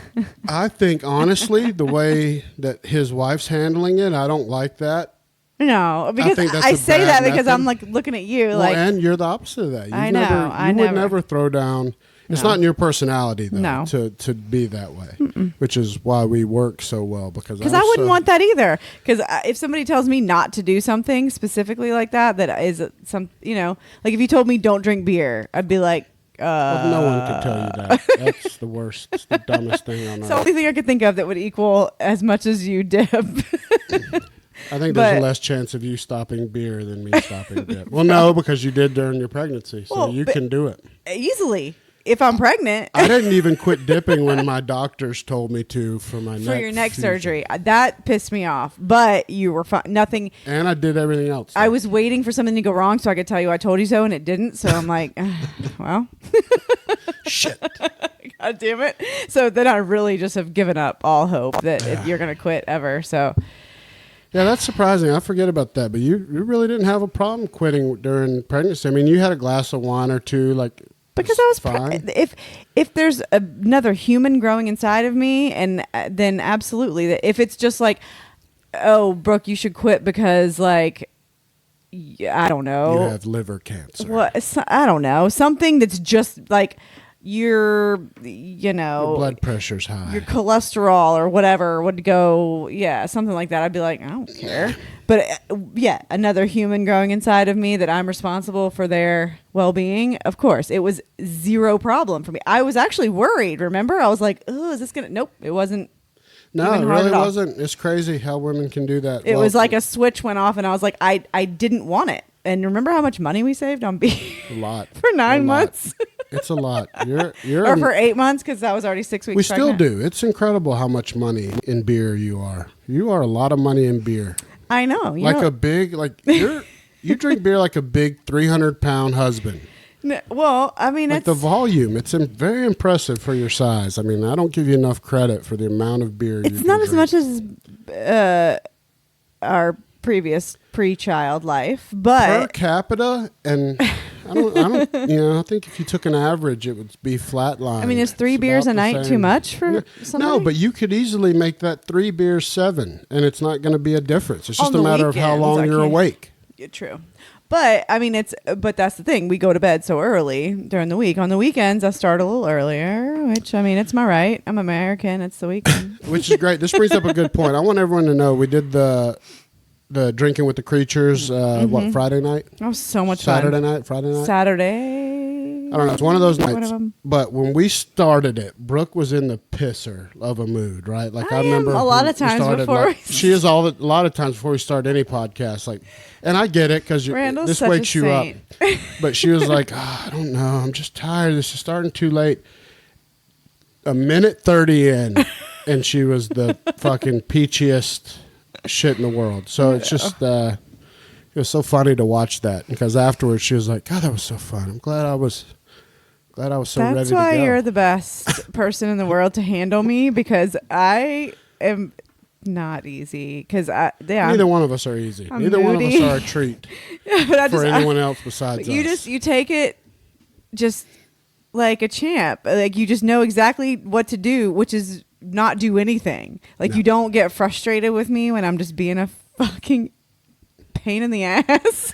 I think honestly, the way that his wife's handling it, I don't like that.
No, because I say that because I'm like looking at you, like,
and you're the opposite of that. You
would
never throw down. It's not in your personality though,
No.
to be that way, which is why we work so well. Because
I wouldn't want that either. Because if somebody tells me not to do something specifically like that is some, like if you told me don't drink beer, I'd be like,
well, no one could tell you that. That's the worst. It's the dumbest thing on earth.
It's the only thing I could think of that would equal as much as you dip.
I think there's less chance of you stopping beer than me stopping dip. Well, no, because you did during your pregnancy, so you can do it.
Easily. If I'm pregnant.
I didn't even quit dipping when my doctors told me to for your
neck surgery. That pissed me off. But you were fine. Nothing.
And I did everything else.
I was waiting for something to go wrong so I could tell you I told you so, and it didn't. So I'm like, well.
Shit.
God damn it. So then I really just have given up all hope that if you're going to quit ever. So.
Yeah, that's surprising. I forget about that. But you really didn't have a problem quitting during pregnancy. I mean, you had a glass of wine or two, like.
Because I was fine. If there's another human growing inside of me, and then absolutely. If it's just like, oh, Brooke, you should quit because like, I don't know,
you have liver cancer.
What? I don't know, something that's just like your
blood pressure's high,
your cholesterol or whatever would go, something like that. I'd be like, I don't care. But another human growing inside of me that I'm responsible for their well-being. Of course, it was zero problem for me. I was actually worried. Remember, I was like, "Oh, is this gonna?" Nope, it wasn't.
No, it really wasn't. It's crazy how women can do that.
It was like a switch went off, and I was like, I didn't want it. And remember how much money we saved on beer?
A lot
for 9 months.
It's a lot. You're
or for 8 months because that was already 6 weeks.
We
pregnant.
still do. It's incredible how much money in beer you are. You are a lot of money in beer.
I know.
You drink beer like a big 300-pound husband.
Well, I mean,
it's the volume. It's very impressive for your size. I mean, I don't give you enough credit for the amount of beer.
It's not as much as our previous pre-child life, but
per capita, and I don't. I think if you took an average, it would be flatline.
I mean, is 3 beers a night too much for somebody?
No, but you could easily make that 3 beers 7, and it's not going to be a difference. It's just a matter of how long you're awake.
Yeah, true. But I mean, but that's the thing. We go to bed so early during the week. On the weekends, I start a little earlier, which I mean, it's my right. I'm American. It's the weekend,
which is great. This brings up a good point. I want everyone to know we did the drinking with the creatures. Friday night?
That was so much
fun.
Friday night.
I don't know. It's one of those nights. But when we started it, Brooke was in the pisser of a mood, right? Like I remember
a lot of times before.
She is a lot of times before we start any podcast. Like, and I get it because this wakes you up. But she was like, I don't know. I'm just tired. This is starting too late. A minute 30 in, and she was the fucking peachiest shit in the world. So it's just it was so funny to watch that because afterwards she was like, God, that was so fun. I'm glad I was so ready to go.
That's why you're the best person in the world to handle me because I am not easy because
neither one of us are easy. Neither one of us are a treat for anyone else besides us.
You take it just like a champ. Like you just know exactly what to do, which is not do anything. Like you don't get frustrated with me when I'm just being a fucking pain in the ass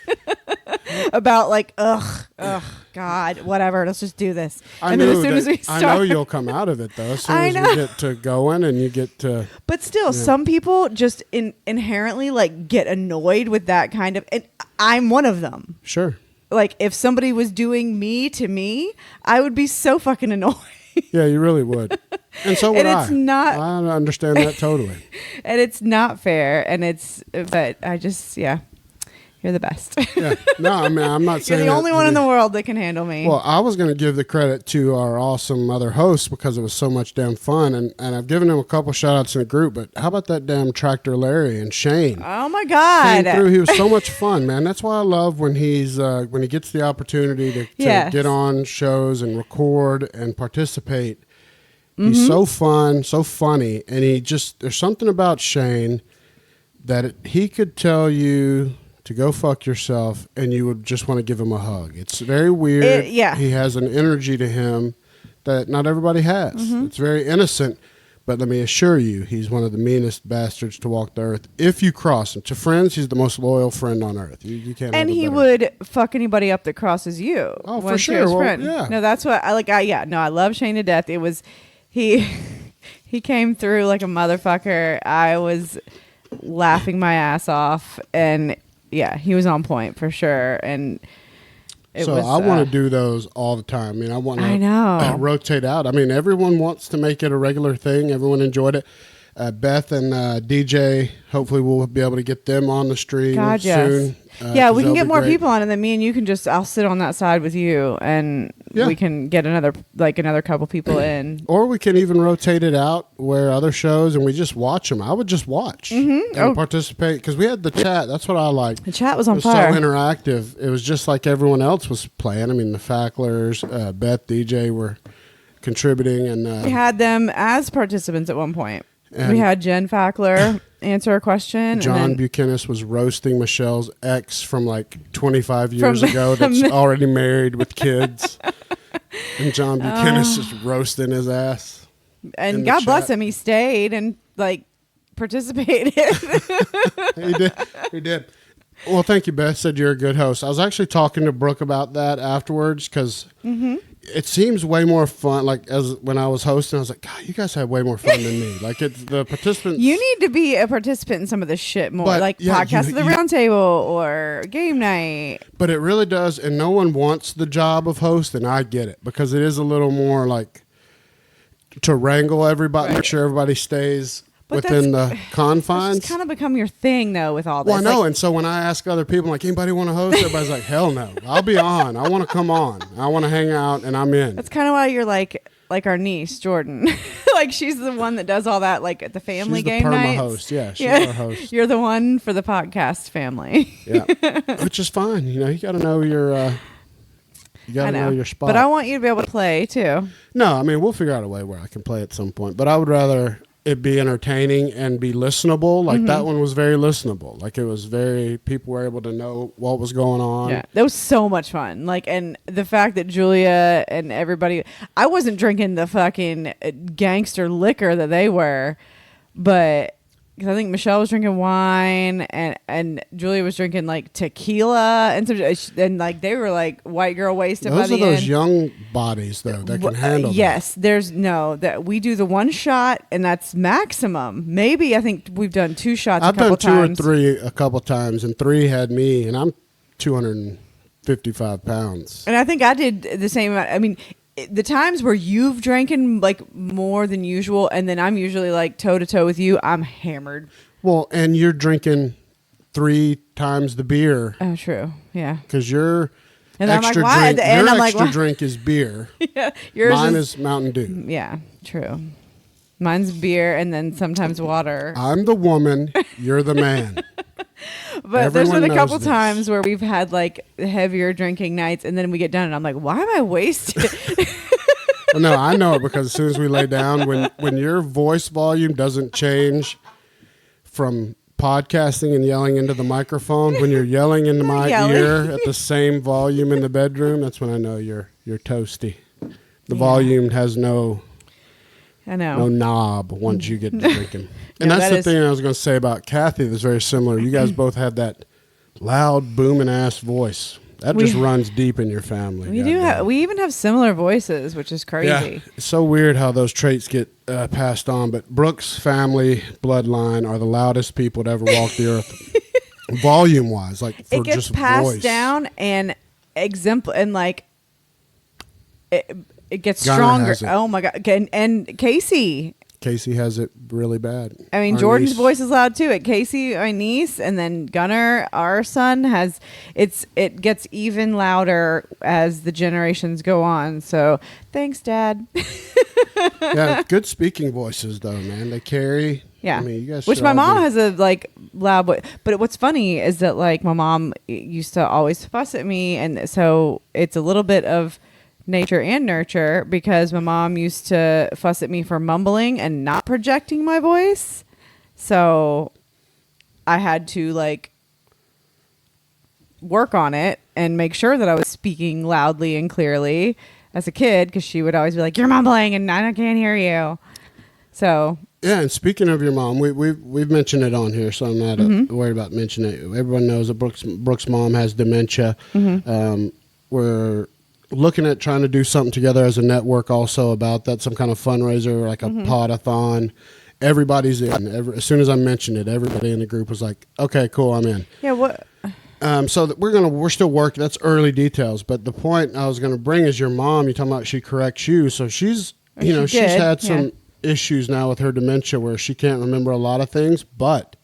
about like God, whatever, let's just do this.
Then as soon as we start, I know you'll come out of it though. As soon as we get to going and you get to.
But still, some people just inherently like get annoyed with that kind of, and I'm one of them.
Sure.
Like if somebody was doing me to me, I would be so fucking annoyed.
Yeah, you really would. And so would I.
It's not,
I understand that totally.
And it's not fair. But I just, you're the best.
Yeah. No, I mean, I'm not saying
you're the only one in the world that can handle me.
Well, I was going to give the credit to our awesome other hosts because it was so much damn fun. And I've given them a couple shout outs in the group, but how about that damn Tractor Larry and Shane?
Oh my God.
Came through. He was so much fun, man. That's why I love when when he gets the opportunity to get on shows and record and participate. Mm-hmm. He's so fun, so funny. And there's something about Shane that he could tell you to go fuck yourself, and you would just want to give him a hug. It's very weird. He has an energy to him that not everybody has. It's very innocent, but let me assure you, he's one of the meanest bastards to walk the earth. If you cross him. To friends, he's the most loyal friend on earth. You can't.
And he would fuck anybody up that crosses you.
Oh, for sure. Well, yeah.
No, that's what I like. I love Shane to death. It was he came through like a motherfucker. I was laughing my ass off, and yeah, he was on point for sure. And
I want to do those all the time. I mean, I want to rotate out. I mean, everyone wants to make it a regular thing. Everyone enjoyed it. Beth and DJ, hopefully we'll be able to get them on the stream soon.
Yeah, we can get more people on, and then me and you can I'll sit on that side with you, and we can get another couple people in.
Or we can even rotate it out where other shows, and we just watch them. I would just watch and participate, because we had the chat. That's what I like.
The chat was on fire.
So interactive. It was just like everyone else was playing. I mean, the Facklers, Beth, DJ were contributing. And
we had them as participants at one point. And we had Jen Fackler answer a question.
John Buchanan was roasting Michelle's ex from like 25 years ago that's already married with kids. And John Buchanan is roasting his ass.
And God bless him. He stayed and like participated.
He did. Well, thank you, Beth. Said you're a good host. I was actually talking to Brooke about that afterwards, because it seems way more fun. Like as when I was hosting, I was like, God, you guys had way more fun than me. Like it's the participants.
You need to be a participant in some of this shit more, like Podcast of the Round Table or Game Night.
But it really does, and no one wants the job of host, and I get it, because it is a little more like to wrangle everybody, make sure everybody stays within the confines.
It's kind of become your thing, though, with all this.
Well, I know, and so when I ask other people, like, anybody want to host? Everybody's like, hell no. I'll be on. I want to come on. I want to hang out, and I'm in.
That's kind of why you're like our niece, Jordan. Like, she's the one that does all that, like, at the family game nights.
She's the perma host. Yeah, she's our host.
You're the one for the podcast family.
Yeah, which is fine. You know, you got to know your... You got to know your spot.
But I want you to be able to play, too.
No, I mean, we'll figure out a way where I can play at some point. But I would rather it be entertaining and be listenable. Like that one was very listenable. Like it was people were able to know what was going on.
Yeah, that was so much fun. Like, and the fact that Julia and everybody, I wasn't drinking the fucking gangster liquor that they were, but because I think Michelle was drinking wine and Julia was drinking like tequila and like they were like white girl wasted.
Those are those young bodies though that can handle.
Yes, that we do the one shot and that's maximum. Maybe I think we've done 2 shots.
I've done 2 or 3 a couple times, and 3 had me, and I'm 255 pounds.
And I think I did the same amount. I mean, the times where you've drinking like more than usual, and then I'm usually like toe to toe with you, I'm hammered.
Well, and you're drinking 3 times the beer.
Oh, true. Yeah.
Because your
and
extra
I'm like,
drink, your extra drink is beer.
Yeah.
Mine is Mountain Dew.
Yeah, true. Mine's beer and then sometimes water.
I'm the woman. You're the man.
But there's been a couple times where we've had like heavier drinking nights, and then we get done, and I'm like, why am I wasted?
Well, no, I know it, because as soon as we lay down, when your voice volume doesn't change from podcasting and yelling into the microphone, when you're yelling into my ear at the same volume in the bedroom, that's when I know you're toasty. The volume has no knob once you get to drinking. And that's the thing I was going to say about Kathy that's very similar. You guys both have that loud, booming ass voice. That just runs deep in your family.
We even have similar voices, which is crazy.
Yeah, it's so weird how those traits get passed on. But Brooke's family bloodline are the loudest people to ever walk the earth, volume-wise. Like for
it gets
just
passed
voice.
down and like it gets stronger. Oh my God! And Casey
has it really bad.
I mean, Jordan's voice is loud too. Casey, my niece, and then Gunnar, our son, it gets even louder as the generations go on. So thanks, Dad.
Yeah, good speaking voices though, man. They carry.
Yeah,
I mean, you guys.
Which my mom has a like loud voice. But what's funny is that like my mom used to always fuss at me, and so it's a little bit of nature and nurture, because my mom used to fuss at me for mumbling and not projecting my voice. So I had to like work on it and make sure that I was speaking loudly and clearly as a kid, because she would always be like, "You're mumbling and I can't hear you." So
yeah, and speaking of your mom, we've mentioned it on here, so I'm not worried about mentioning it. Everyone knows that Brooke's mom has dementia. We're looking at trying to do something together as a network also about that, some kind of fundraiser, like a pod-a-thon. Everybody's in. As soon as I mentioned it, everybody in the group was like, "Okay, cool, I'm in."
yeah, what?
So that we're still working. That's early details, but the point I was going to bring is your mom. You're talking about she corrects you, so she's she's had some issues now with her dementia where she can't remember a lot of things, but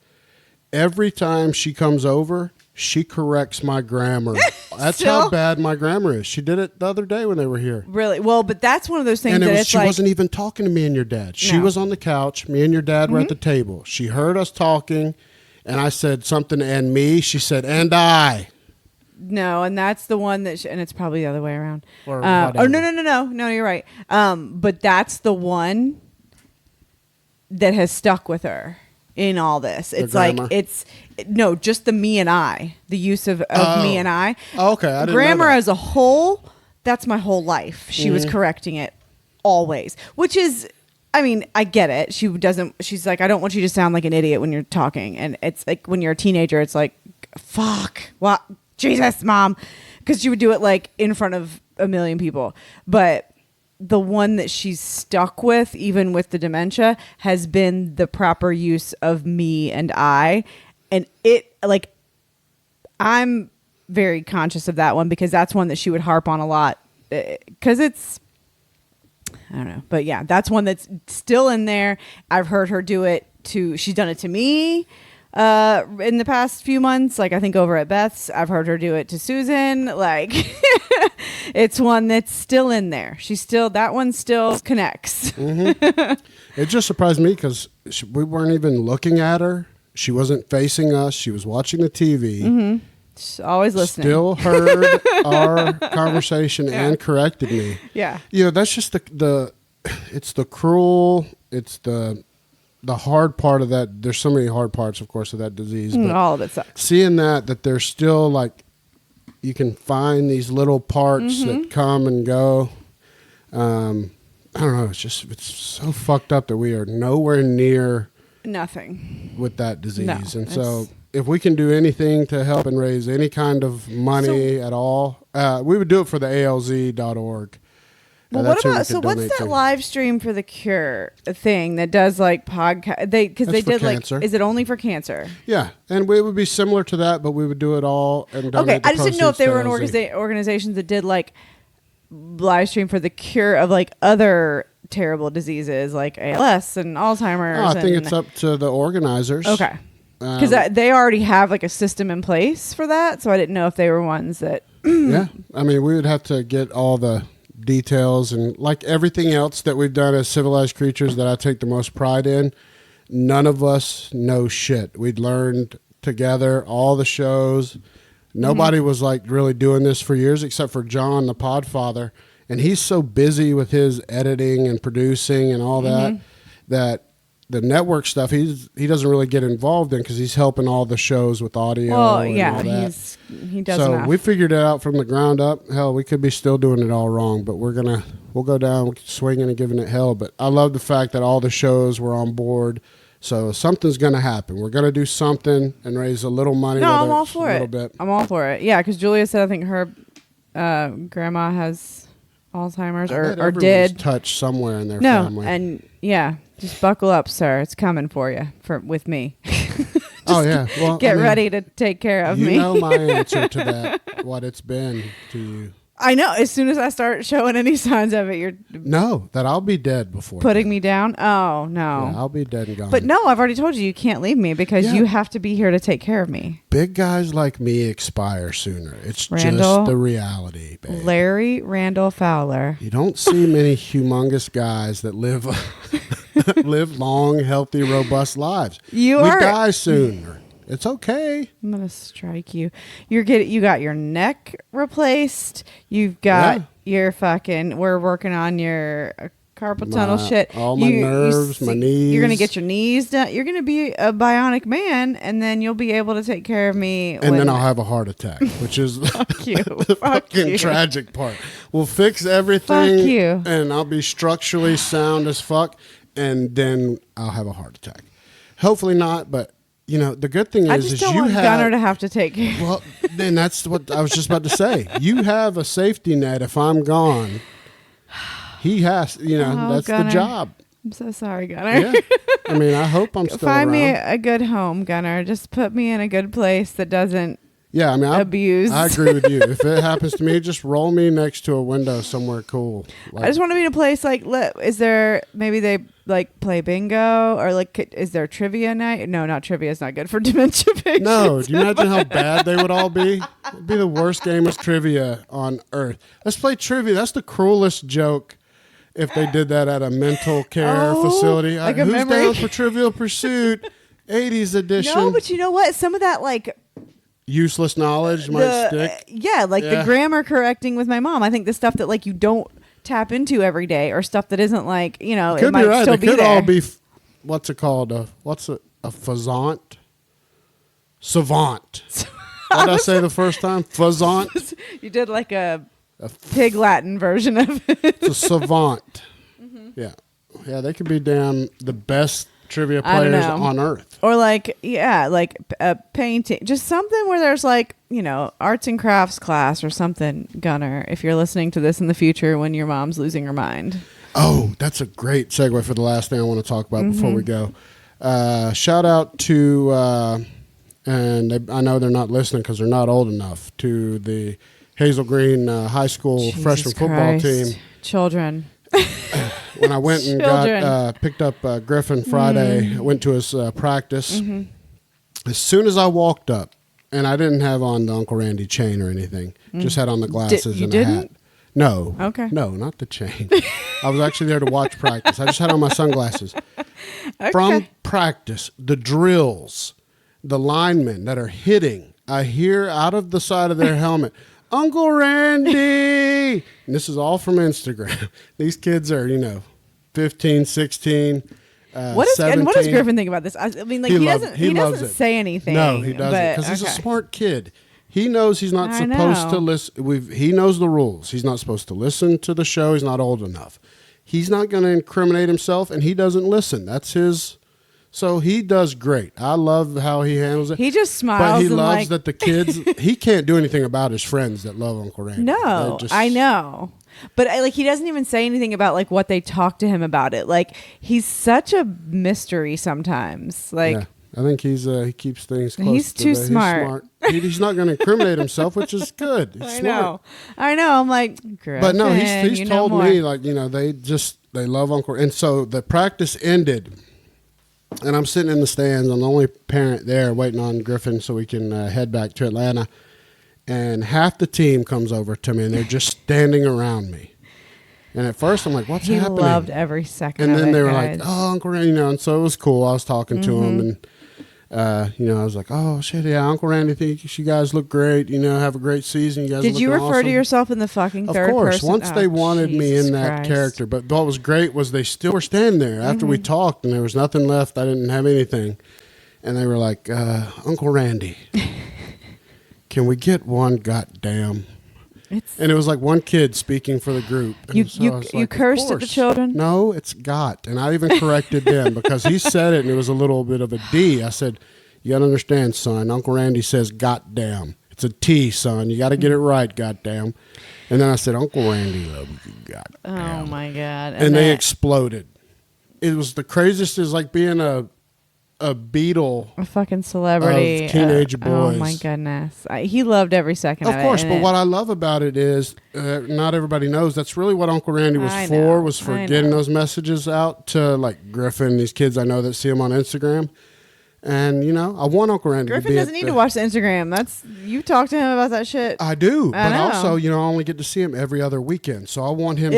every time she comes over, she corrects my grammar. That's how bad my grammar is. She did it the other day when they were here.
Really? Well, but that's one of those things
She wasn't even talking to me and your dad. She was on the couch. Me and your dad were at the table. She heard us talking, and I said something, "and me." She said, "and I."
No, and that's the one that, and it's probably the other way around.
Or
no, you're right. But that's the one that has stuck with her in all this. It's like just the me and I, the use of me and I.
Oh, okay, I didn't
grammar
know that.
as a whole. That's my whole life. She was correcting it always, which is, I mean, I get it. She's like, "I don't want you to sound like an idiot when you're talking," and it's like when you're a teenager, it's like, "Fuck, what, Jesus, mom," because she would do it like in front of a million people, but the one that she's stuck with, even with the dementia, has been the proper use of me and I. And it, like, I'm very conscious of that one because that's one that she would harp on a lot. Because it's, I don't know. But yeah, that's one that's still in there. I've heard her do it she's done it to me in the past few months. Like, I think over at Beth's, I've heard her do it to Susan. Like, it's one that's still in there. That one still connects.
It just surprised me because we weren't even looking at her. She wasn't facing us. She was watching the TV.
She's always listening.
Still heard our conversation and corrected me.
Yeah.
That's just it's the cruel, it's the hard part of that. There's so many hard parts, of course, of that disease. But
all of it sucks.
Seeing that there's still, like, you can find these little parts that come and go. I don't know. It's so fucked up that we are nowhere near
nothing
with that disease. So if we can do anything to help and raise any kind of money at all, we would do it for the ALZ.org.
Well, what's that live stream for the cure thing that does like podcast? Because they did
cancer.
Like, is it only for cancer?
Yeah, and we would be similar to that, but we would do it all and donate.
Okay, I just didn't know if they were an organization that did like live stream for the cure of like other terrible diseases like ALS and Alzheimer's.
I think it's up to the organizers.
Okay, because they already have like a system in place for that, so I didn't know if they were ones that.
Yeah, I mean, we would have to get all the details, and like everything else that we've done as Civilized Creatures that I take the most pride in, none of us know shit. We'd learned together all the shows. Nobody was like really doing this for years except for John, the Podfather, and he's so busy with his editing and producing and all that the network stuff he doesn't really get involved in because he's helping all the shows with audio. Well, yeah, all that.
He does.
So
enough.
We figured it out from the ground up. Hell, we could be still doing it all wrong, but we'll go down swinging and giving it hell. But I love the fact that all the shows were on board. So something's going to happen. We're going to do something and raise a little money.
No, I'm all for it. I'm all for it. Yeah, because Julia said I think her grandma has Alzheimer's or did
touch somewhere in their family.
And yeah, just buckle up, sir. It's coming for you with me.
Well,
get ready to take care of me.
You know my answer to that, what it's been to you.
I know. As soon as I start showing any signs of it,
that I'll be dead before
putting me down. Oh no,
yeah, I'll be dead and gone.
But no, I've already told you can't leave me because you have to be here to take care of me.
Big guys like me expire sooner. It's just the reality, babe.
Larry Randall Fowler.
You don't see many humongous guys that live long, healthy, robust lives. We die sooner. It's okay.
I'm gonna strike you. You got your neck replaced. You've got your fucking. We're working on your Carpal tunnel shit.
All my nerves, my knees.
You're gonna get your knees done. You're gonna be a bionic man, and then you'll be able to take care of me.
And then I'll have a heart attack, which is the fucking tragic part. We'll fix everything.
Fuck you.
And I'll be structurally sound as fuck, and then I'll have a heart attack. Hopefully not, but you know the good thing is,
I just don't want Gunner to have to take care.
Well, then that's what I was just about to say. You have a safety net if I'm gone. He has, that's
Gunner.
the job.
I'm so sorry, Gunner.
Yeah. I mean, I hope I'm still
Find
around.
me a good home, Gunner. Just put me in a good place that doesn't abuse.
I agree with you. If it happens to me, just roll me next to a window somewhere cool.
I just want to be in a place like, is there, maybe they like play bingo or like, is there trivia night? No, not trivia. It's not good for dementia patients.
No, do you imagine how bad they would all be? It'd be the worst game of trivia on earth. Let's play trivia. That's the cruelest joke. If they did that at a mental care facility.
Like
who's down for Trivial Pursuit? 80s edition.
No, but you know what? Some of that like
useless knowledge might stick.
The grammar correcting with my mom. I think the stuff that like you don't tap into every day or stuff that isn't like,
Could
it might
be right.
still
It
be
could
there.
all be, what's it called? A fazant? Savant. What did I say the first time? Fazant?
You did like a pig Latin version of it.
It's a savant. Mm-hmm. Yeah. Yeah, they could be the best trivia players on earth.
Or like a painting. Just something where there's like, arts and crafts class or something, Gunner, if you're listening to this in the future when your mom's losing her mind.
Oh, that's a great segue for the last thing I want to talk about before we go. Shout out to, and I know they're not listening because they're not old enough, to the Hazel Green High School
Jesus
freshman football
Christ.
team.
Children.
When I went and picked up Griffin Friday, I went to his practice. Mm-hmm. As soon as I walked up, and I didn't have on the Uncle Randy chain or anything, just had on the glasses and a hat. No.
Okay.
No, not the chain. I was actually there to watch practice. I just had on my sunglasses. Okay. From practice, the drills, the linemen that are hitting, I hear out of the side of their helmet, Uncle Randy. And this is all from Instagram. These kids are, 15, 16, 17.
What does Griffin think about this? I mean, like he doesn't say anything.
No, he doesn't, because he's a smart kid. He knows he's not supposed to listen. He knows the rules. He's not supposed to listen to the show. He's not old enough. He's not going to incriminate himself, and he doesn't listen. That's his. So he does great. I love how he handles it.
He just smiles.
But he loves that the kids, he can't do anything about his friends that love Uncle Randy.
No, I know. But he doesn't even say anything about like what they talk to him about it. Like he's such a mystery sometimes. Like
yeah, I think he keeps things close.
He's too smart.
He's not going to incriminate himself, which is good. He's smart.
I know. I'm like,
but no, he's told me like they love Uncle. And so the practice ended. And I'm sitting in the stands. I'm the only parent there waiting on Griffin so we can head back to Atlanta. And half the team comes over to me, and they're just standing around me. And at first, I'm like, what's happening?
He loved every second
of it,
and
then they were
guys.
like, oh, Uncle Randy, and so it was cool. I was talking to him, and, I was like, oh, shit, yeah, Uncle Randy thinks you guys look great. Have a great season. You guys
Did you refer to yourself in the fucking third person?
Of course. Once they wanted me in that character. But what was great was they still were standing there after we talked, and there was nothing left. I didn't have anything. And they were like, Uncle Randy, can we get one goddamn? And it was like one kid speaking for the group. And
you cursed at the children?
No, it's got. And I even corrected them because he said it and it was a little bit of a D. I said, you got to understand, son. Uncle Randy says goddamn. It's a T, son. You got to get it right, goddamn. And then I said, Uncle Randy loves you, goddamn.
Oh, my God.
And they exploded. It was the craziest. It was like being a Beatle,
a fucking celebrity,
of teenage boys.
Oh my goodness, he loved every second of it.
Of course, but what I love about it is not everybody knows that's really what Uncle Randy was for getting those messages out to like Griffin, these kids I know that see him on Instagram. And, I want Uncle Randy
Griffin
to be
doesn't need to watch the Instagram. You talk to him about that shit.
I do. But also, I only get to see him every other weekend. So I want him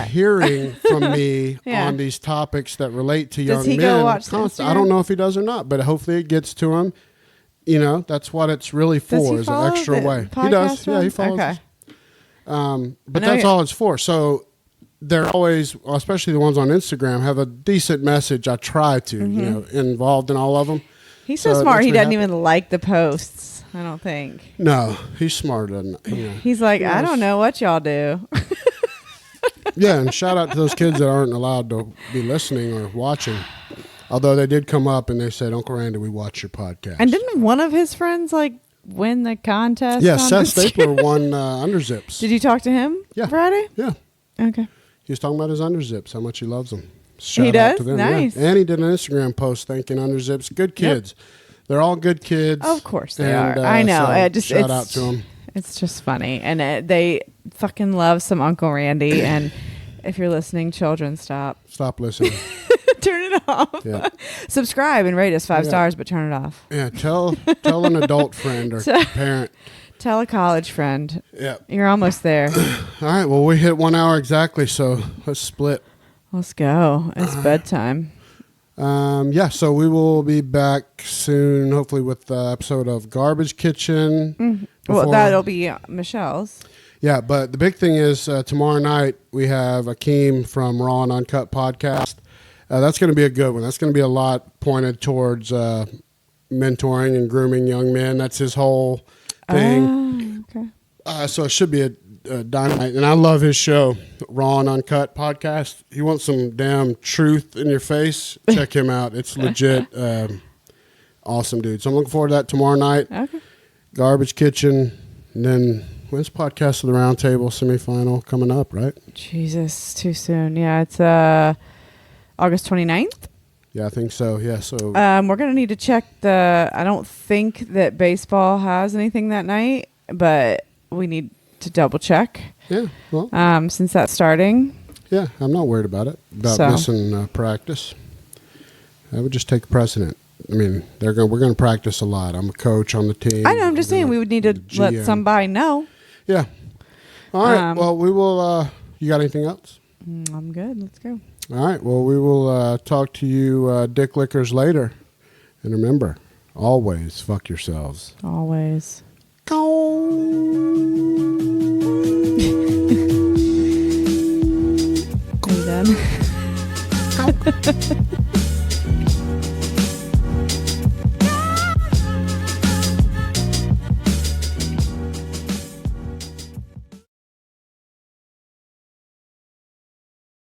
hearing from me on these topics that relate to young men. Does he go watch the Instagram? I don't know if he does or not, but hopefully it gets to him. That's what it's really for, is an extra way. He does. Yeah, he follows.
Okay.
But that's all it's for. So they're always, especially the ones on Instagram, have a decent message. I try to, involved in all of them.
He's so smart. He doesn't even like the posts, I don't think.
No, he's smarter than
He's like, I don't know what y'all do.
Yeah, and shout out to those kids that aren't allowed to be listening or watching. Although they did come up and they said, Uncle Randy, we watch your podcast.
And didn't one of his friends win the contest?
Yeah, Seth Stapler won underzips.
Did you talk to him Friday?
Yeah.
Okay.
He was talking about his underzips, how much he loves them.
He does? Nice.
Yeah. And he did an Instagram post thanking underzips. Good kids. Yep. They're all good kids.
Of course they are. I know.
So shout out to them.
It's just funny. And they fucking love some Uncle Randy. And if you're listening, children, stop.
Stop listening.
Turn it off.
Yeah.
Subscribe and rate us 5 stars, but turn it off.
Yeah, tell an adult friend or parent.
Tell a college friend.
Yeah.
You're almost there.
All right, well, we hit 1 hour exactly, so let's split.
Let's go. It's bedtime.
So we will be back soon, hopefully with the episode of Garbage Kitchen.
Mm-hmm. Well, that'll be Michelle's.
Yeah, but the big thing is tomorrow night we have Akeem from Raw and Uncut podcast. That's going to be a good one. That's going to be a lot pointed towards mentoring and grooming young men. That's his whole thing.
Okay.
So it should be a dynamite. And I love his show, Raw and Uncut podcast. You want some damn truth in your face? Check him out. It's legit awesome, dude. So I'm looking forward to that tomorrow night. Okay. Garbage Kitchen. And then when's Podcast of the Round Table semifinal coming up, right?
Jesus, too soon. Yeah, it's August 29th.
Yeah, I think so. Yeah, so
we're gonna need to check I don't think that baseball has anything that night, but we need to double check.
Yeah, well,
since that's starting.
Yeah, I'm not worried about it. Missing practice. I would just take precedent. I mean, we're going to practice a lot. I'm a coach on the team.
I know. I'm just saying we would need to let somebody know.
Yeah. All right. Well, we will. You got anything else?
I'm good. Let's go.
All right. Well, we will talk to you dick lickers later. And remember, always fuck yourselves.
Always.
Go.
Are you done?